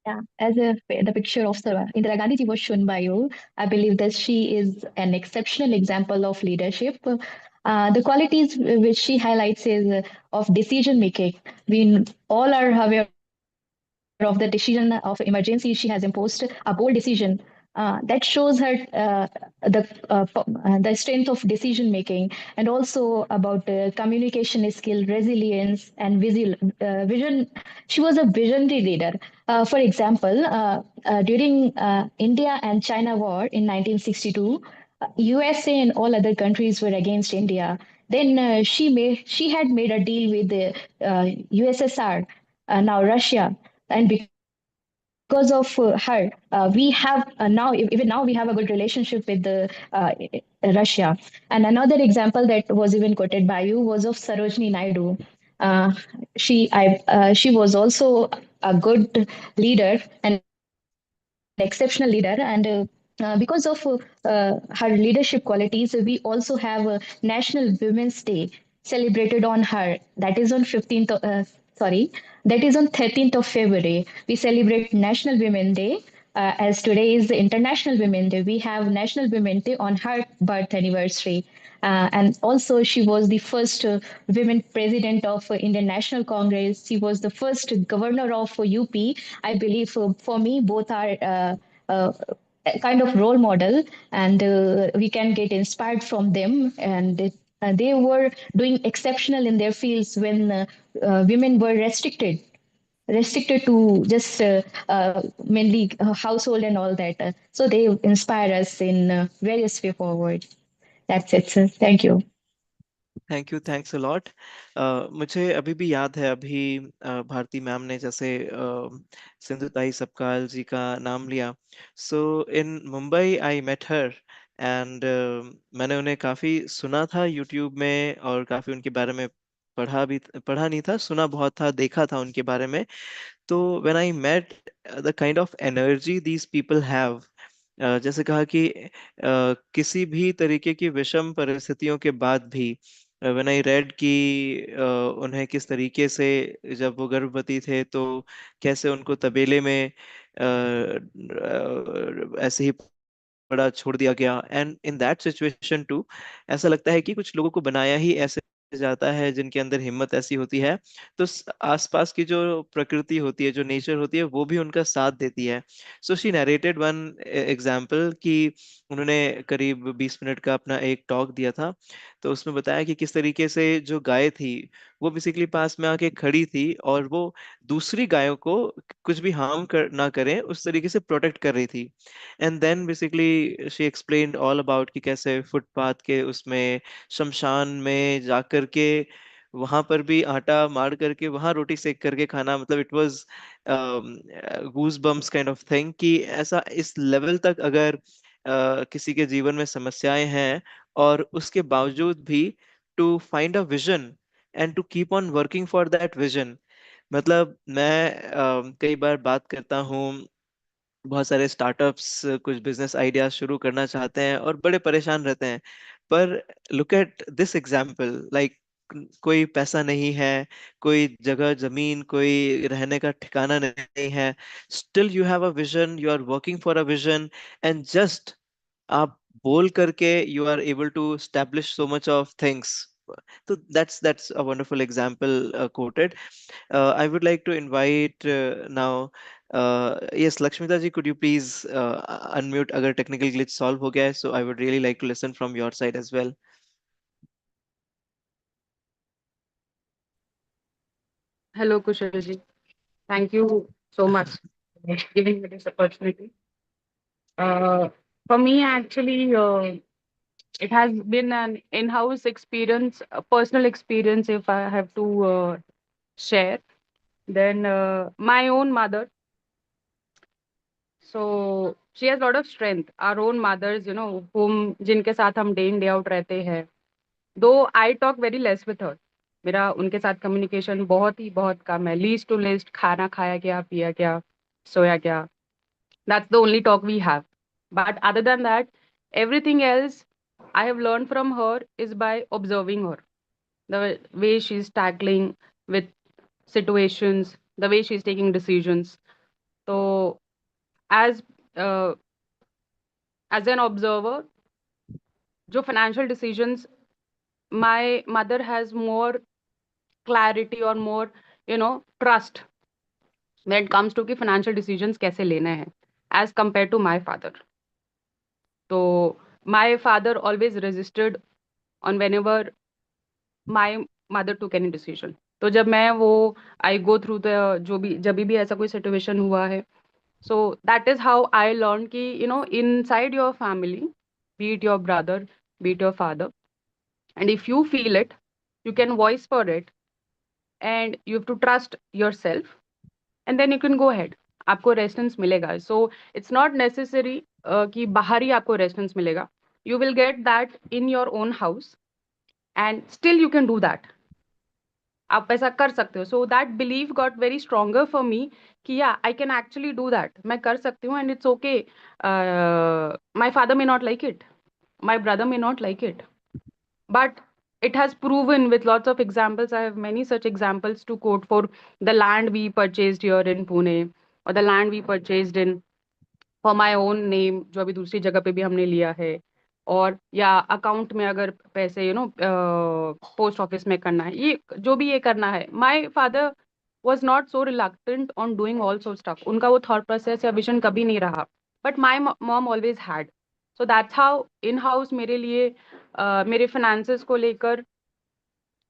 Yeah, as if the picture of Indira Gandhi ji was shown by you, I believe that she is an exceptional example of leadership. The qualities which she highlights is of decision making. We all are aware of the decision of emergency she has imposed a bold decision that shows her the strength of decision making, and also about communication skill, resilience, and vision. She was a visionary leader. For example, during India and China war in 1962, USA and all other countries were against India. Then she had made a deal with the USSR, now Russia, and because of her, we have even now we have a good relationship with the Russia. And another example that was even quoted by you was of Sarojini Naidu. Uh, she was also a good leader, an exceptional leader, and because of her leadership qualities, we also have a National Women's Day celebrated on her. That is on 15th. Sorry, that is on 13th of February. We celebrate National Women's Day. as today is the International Women Day, we have National Women Day on her birth anniversary. And also, she was the first women president of Indian National Congress. She was the first governor of UP. I believe for me, both are a kind of role model, and we can get inspired from them. And they were doing exceptional in their fields when women were restricted to just mainly household and all that. So they inspire us in various way forward. That's it, sir. Thank you. Thank you, thanks a lot. मुझे अभी भी याद है, अभी Bharti ma'am ने जैसे सिंधुताई सपकाल जी का नाम लिया। So in Mumbai I met her, and मैंने उन्हें काफ़ी सुना था यूट्यूब में, और काफ़ी उनके बारे में पढ़ा नहीं था, सुना बहुत था, देखा था उनके बारे में। तो when I met the kind of energy these people have, जैसे कहा कि किसी भी तरीके की विषम परिस्थितियों के बाद भी, व्हेन आई रेड कि उन्हें किस तरीके से, जब वो गर्भवती थे तो कैसे उनको तबेले में ऐसे ही बड़ा छोड़ दिया गया, and in that situation too, ऐसा लगता है कि कुछ लोगों को बनाया ही ऐसे जाता है जिनके अंदर हिम्मत ऐसी होती है। तो आसपास की जो प्रकृति होती है, जो नेचर होती है, वो भी उनका साथ देती है। So she narrated one example कि उन्होंने करीब 20 मिनट का अपना एक टॉक दिया था। तो उसमें बताया कि किस तरीके से जो गाय थी, वो बेसिकली पास में आके खड़ी थी, और वो दूसरी गायों को कुछ भी ना करें उस तरीके से प्रोटेक्ट कर रही थी। And then basically she explained all about कि कैसे फुटपाथ के उसमें शमशान में जाकर के वहां पर भी आटा मार करके वहां रोटी सेक करके खाना, मतलब it was goosebumps kind of thing, कि ऐसा इस लेवल तक अगर किसी के जीवन में समस्याएं हैं, और उसके बावजूद भी to find a vision and to keep on working for that vision. मतलब मैं कई बार बात करता हूँ, बहुत सारे स्टार्टअप्स कुछ बिजनेस आइडियाज शुरू करना चाहते हैं और बड़े परेशान रहते हैं, पर look at this example, like कोई पैसा नहीं है, कोई जगह जमीन, कोई रहने का ठिकाना नहीं है, still you have a vision, you are working for a vision, and just आप बोल करके you are able to establish so much of things. So that's a wonderful example quoted. I would like to invite now. Yes, Lakshmita ji, could you please unmute? अगर technical glitch solve हो गया है, so I would really like to listen from your side as well. Hello, Kushal ji. Thank you so much for giving me this opportunity. For me, actually, it has been an in-house experience, a personal experience, if I have to share. Then my own mother. So she has a lot of strength. Our own mothers, whom जिनके साथ हम day in day out रहते हैं. Though I talk very less with her. मेरा उनके साथ communication बहुत कम है. लीस्ट टू लिस्ट खाना खाया क्या, पिया क्या, सोया क्या. That's the only talk we have. But other than that, everything else I have learned from her is by observing her. The way she's tackling with situations, the way she's taking decisions. So as uh, as an observer, जो financial decisions, my mother has more clarity or more, trust when it comes to कि financial decisions कैसे लेने हैं as compared to my father. So my father always resisted on whenever my mother took any decision. तो जब मैं वो I go through the जो भी जब भी ऐसा कोई situation हुआ है, so that is how I learned कि inside your family, be it your brother, be it your father, and if you feel it, you can voice for it, and you have to trust yourself, and then you can go ahead. आपको resistance मिलेगा. So it's not necessary कि बाहर ही आपको resistance मिलेगा. You will get that in your own house, and still you can do that. आप ऐसा कर सकते हो. So that belief got very stronger for me कि yeah, I can actually do that. मैं कर सकती हूँ, and it's okay. My father may not like it. My brother may not like it. But it has proven with lots of examples. I have many such examples to quote for the land we purchased here in Pune, or the land we purchased in for my own name, जो अभी दूसरी जगह पे भी हमने लिया है, और या अकाउंट में अगर पैसे पोस्ट ऑफिस में करना है, ये जो भी ये करना है, my father was not so reluctant on doing all so stuff, उनका वो थॉट प्रोसेस या विजन कभी नहीं रहा, but my mom always had. So that's how in house मेरे लिए मेरे फाइनेंसेस को लेकर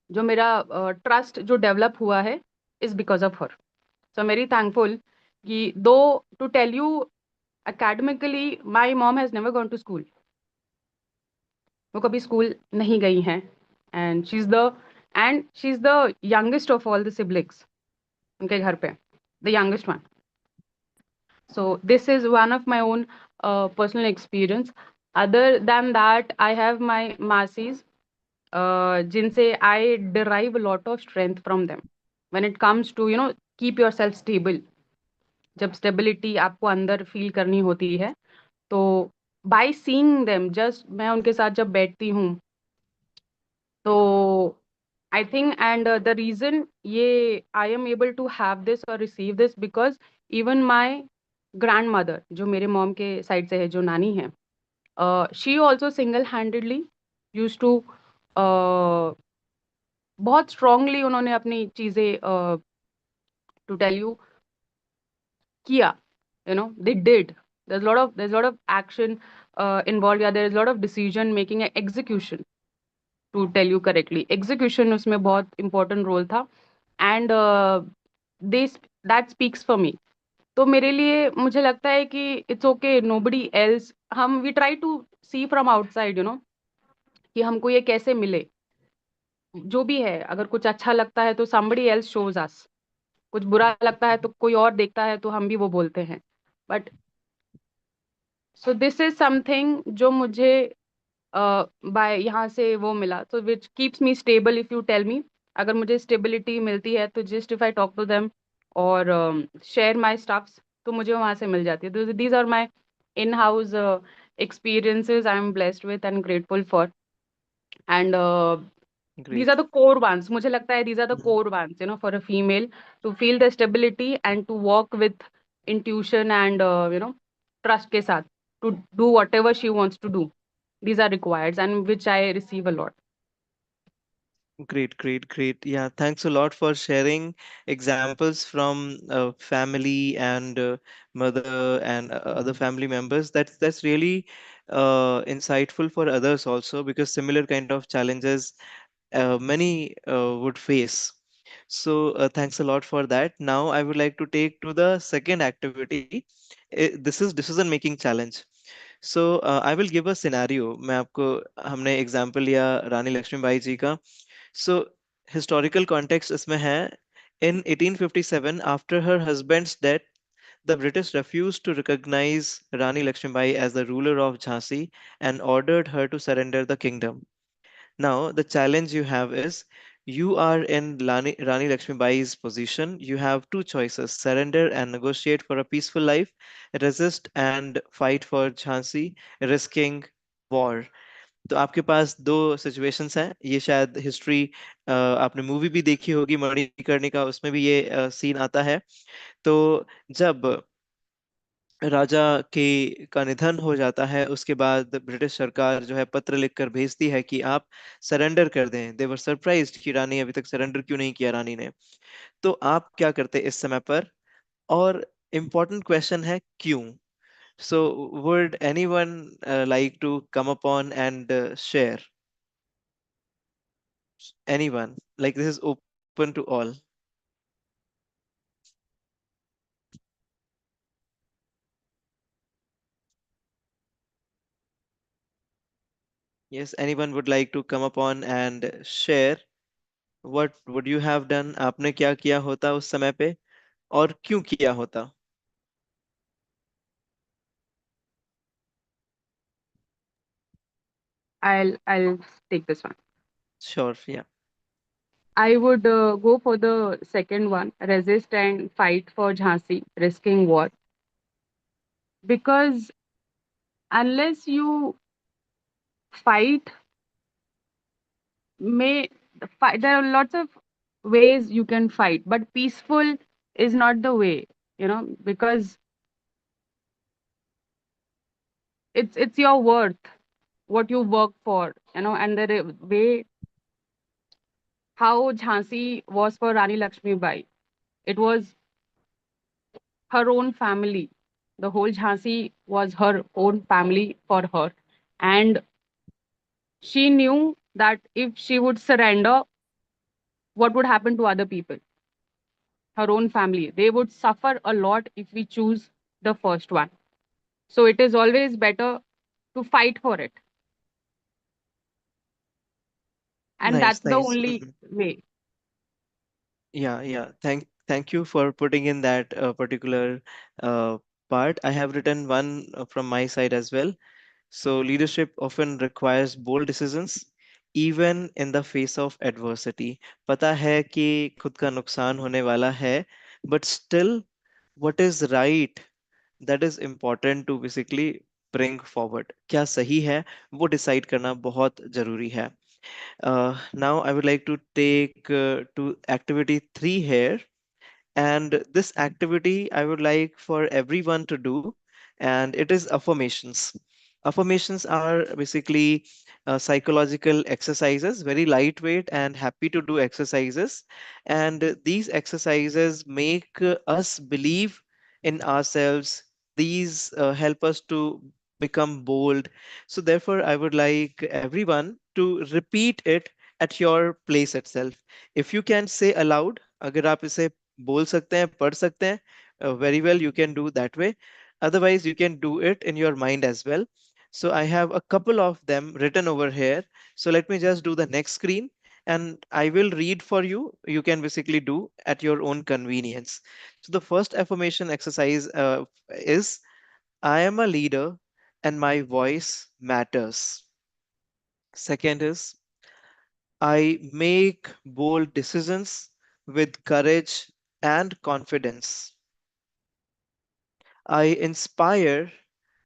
जो मेरा ट्रस्ट जो डेवलप हुआ है is because of her. So I am very thankful कि दो, to tell you, academically my mom has never gone to school, वो कभी स्कूल नहीं गई हैं, and she is the youngest of all the siblings उनके घर पे, the youngest one. So this is one of my own personal experience. Other than that I have my mausis, जिनसे I derive lot of strength from them when it comes to keep yourself stable. जब stability आपको अंदर feel करनी होती है, तो by seeing them, just मैं उनके साथ जब बैठती हूँ, तो I think, and the reason ये I am able to have this और receive this because even my grandmother, जो मेरे मॉम के साइड से है, जो नानी है, she also single handedly use to, बहुत स्ट्रांगली उन्होंने अपनी चीजें टू टेल यू किया, they did. There's a lot of action involved. Yeah, there is a lot of decision making and execution, to tell you correctly, execution उसमें बहुत important role था, and this that speaks for me. तो मेरे लिए मुझे लगता है कि it's okay, nobody else, हम we try to see from outside, कि हमको ये कैसे मिले, जो भी है, अगर कुछ अच्छा लगता है तो somebody else shows us, कुछ बुरा लगता है तो कोई और देखता है तो हम भी वो बोलते हैं, but so this is something जो मुझे बाय यहाँ से वो मिला, तो which keeps me stable. If you tell me, अगर मुझे स्टेबिलिटी मिलती है तो just if I talk to them और शेयर माई स्टफ्स, तो मुझे वहाँ से मिल जाती है। These are my in house experiences I am blessed with and grateful for, and these are Great. the core ones, मुझे लगता है these are the Mhm. core ones, for a female to feel the stability and to walk with intuition and trust के साथ to do whatever she wants to do. These are required and which I receive a lot. Great, great, great. Yeah, thanks a lot for sharing examples from family and mother and other family members. That's really insightful for others also, because similar kind of challenges many would face. So thanks a lot for that. Now I would like to take to the second activity. This is decision making challenge. So I will give a scenario. मैं आपको हमने example लिया रानी लक्ष्मीबाई जी का. So historical context इसमें है, in 1857, after her husband's death, the British refused to recognize Rani Lakshmibai as the ruler of Jhansi and ordered her to surrender the kingdom. Now, the challenge you have is, you are in Rani Lakshmibai's position. You have two choices: surrender and negotiate for a peaceful life, resist and fight for Jhansi, risking war. तो आपके पास दो situations हैं, ये शायद history आपने movie भी देखी होगी मणिकर्णिका, उसमें भी ये सीन आता है। तो जब राजा के का निधन हो जाता है, उसके बाद ब्रिटिश सरकार जो है पत्र लिखकर भेजती है कि आप सरेंडर कर दें। दे वर सरप्राइज्ड कि रानी अभी तक सरेंडर क्यों नहीं किया रानी ने। तो आप क्या करते इस समय पर? और इम्पोर्टेंट क्वेश्चन है, क्यों? So would anyone like to come upon and share? Anyone? Like, this is open to all. Yes, anyone would like to come upon and share what would you have done? आपने क्या किया होता उस समय पे और क्यों किया होता? I'll take this one. Sure, yeah. I would go for the second one, resist and fight for Jhansi, risking war, because unless you fight, may fight, there are lots of ways you can fight, but peaceful is not the way, because it's your worth, what you work for, and the way how Jhansi was for Rani Lakshmi Bai. It was her own family. The whole Jhansi was her own family for her. And she knew that if she would surrender, what would happen to other people, her own family? They would suffer a lot if we choose the first one. So it is always better to fight for it. And Nice, that's the nice. only way. Yeah. Thank you for putting in that particular uh, part. I have written one from my side as well. So leadership often requires bold decisions, even in the face of adversity. पता है कि खुद का नुकसान होने वाला है, but still, what is right, that is important to basically bring forward. क्या सही है, वो decide करना बहुत जरूरी है. Now I would like to take to activity 3 here, and this activity I would like for everyone to do, and it is affirmations. Affirmations are basically psychological exercises, very lightweight and happy to do exercises. And these exercises make us believe in ourselves. These help us to become bold. So therefore, I would like everyone to repeat it at your place itself. If you can say aloud, अगर आप इसे बोल सकते हैं, पढ़ सकते हैं, very well, you can do that way. Otherwise, you can do it in your mind as well. So I have a couple of them written over here. So let me just do the next screen and I will read for you. You can basically do at your own convenience. So the first affirmation exercise is I am a leader and my voice matters. Second is I make bold decisions with courage and confidence. I inspire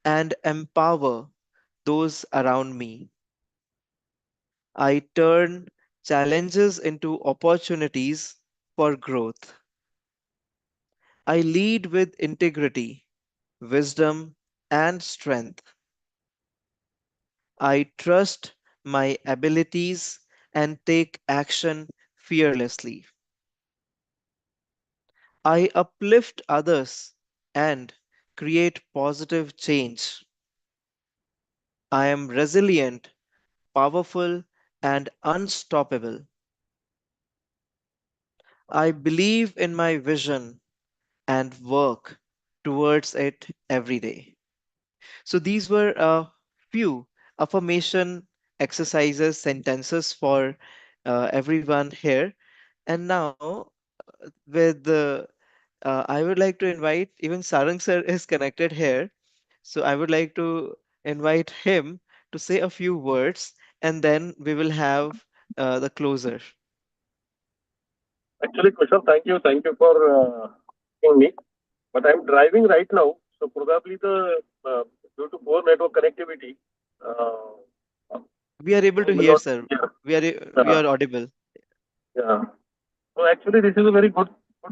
and empower those around me. I turn challenges into opportunities for growth. I lead with integrity, wisdom, and strength. I trust my abilities and take action fearlessly. I uplift others and create positive change. I am resilient, powerful, and unstoppable. I believe in my vision and work towards it every day. So these were a few affirmation exercises, sentences for everyone here. And now, with I would like to invite, even Sarang sir is connected here. So I would like to invite him to say a few words, and then we will have the closer. Actually, Kushal, thank you for asking me. But I'm driving right now, so probably the due to poor network connectivity, We are able I to will hear, not. sir. Yeah, We are audible. yeah. So actually, this is a very good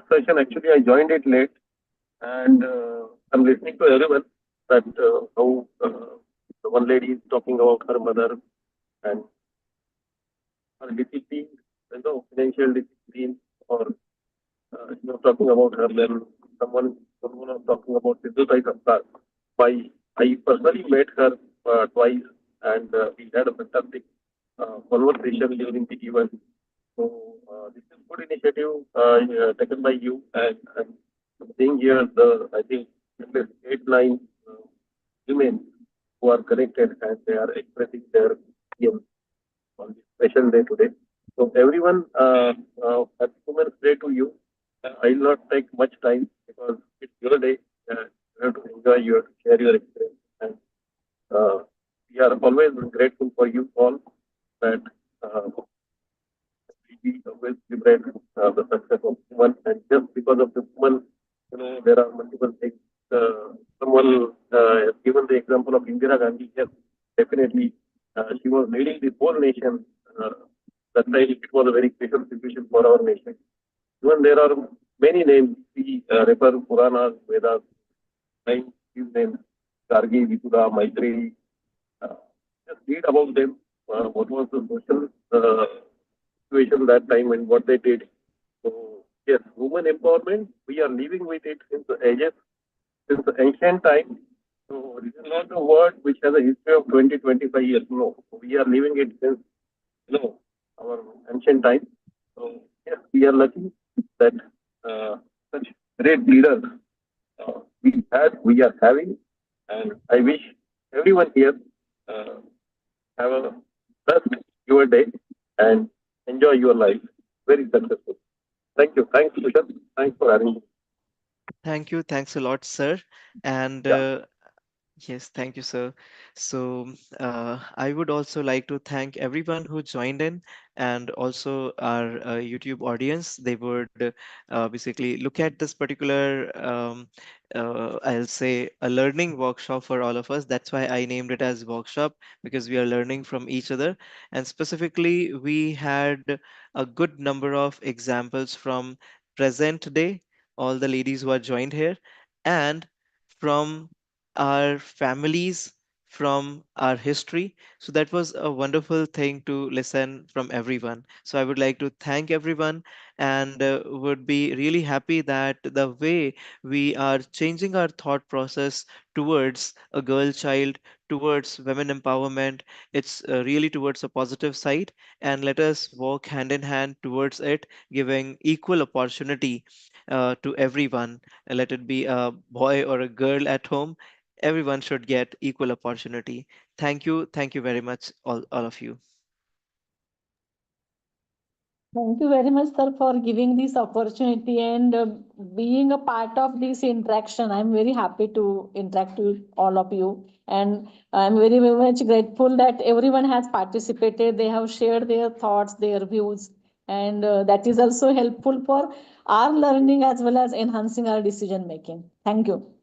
session. Actually, I joined it late, and I'm listening to everyone that how the one lady is talking about her mother and her discipline, financial discipline, or talking about her. Then someone was talking about Siddhu Sai. I personally met her twice, and we had a fantastic conversation during the event. So this is good initiative taken by you, and seeing here I think at least 8, 9 women who are connected and they are expressing their opinion on this special day today. So everyone, happy Women's Day to you. I will not take much time because it's your day. You have to enjoy share your experience, and uh, we are always grateful for you all that we always celebrate the success of women, and just because of the woman, there are multiple things. Someone has given the example of Indira Gandhi. Yes, definitely, she was leading the whole nation. That time it was a very special situation for our nation. Even there are many names we refer Puranas, Vedas, nine few names. Gargi, Visuda, Maitri. Just read about them. What was the social situation that time and what they did. So yes, women empowerment. We are living with it since the ages, since the ancient time. So it is not a word which has a history of 20, 25 years. No, we are living it since our ancient time. So yes, we are lucky that such great leaders we are having, and I wish everyone here have a blessed your day and enjoy your life. Very successful. Thank you. Thanks, Kushal. Thanks for having me. Thank you. Thanks a lot, sir. And Yeah. yes, thank you, sir. So, I would also like to thank everyone who joined in and also our YouTube audience. They would basically look at this particular, I'll say, a learning workshop for all of us. That's why I named it as workshop, because we are learning from each other. And specifically, we had a good number of examples from present day, all the ladies who are joined here, and from our families, from our history. So that was a wonderful thing to listen from everyone. So I would like to thank everyone, and would be really happy that the way we are changing our thought process towards a girl child, towards women empowerment, it's really towards a positive side. And let us work hand in hand towards it, giving equal opportunity to everyone. Let it be a boy or a girl at home, everyone should get equal opportunity. Thank you very much, all of you. Thank you very much, sir, for giving this opportunity and being a part of this interaction. I'm very happy to interact with all of you. And I'm very, very much grateful that everyone has participated. They have shared their thoughts, their views. And that is also helpful for our learning as well as enhancing our decision making. Thank you.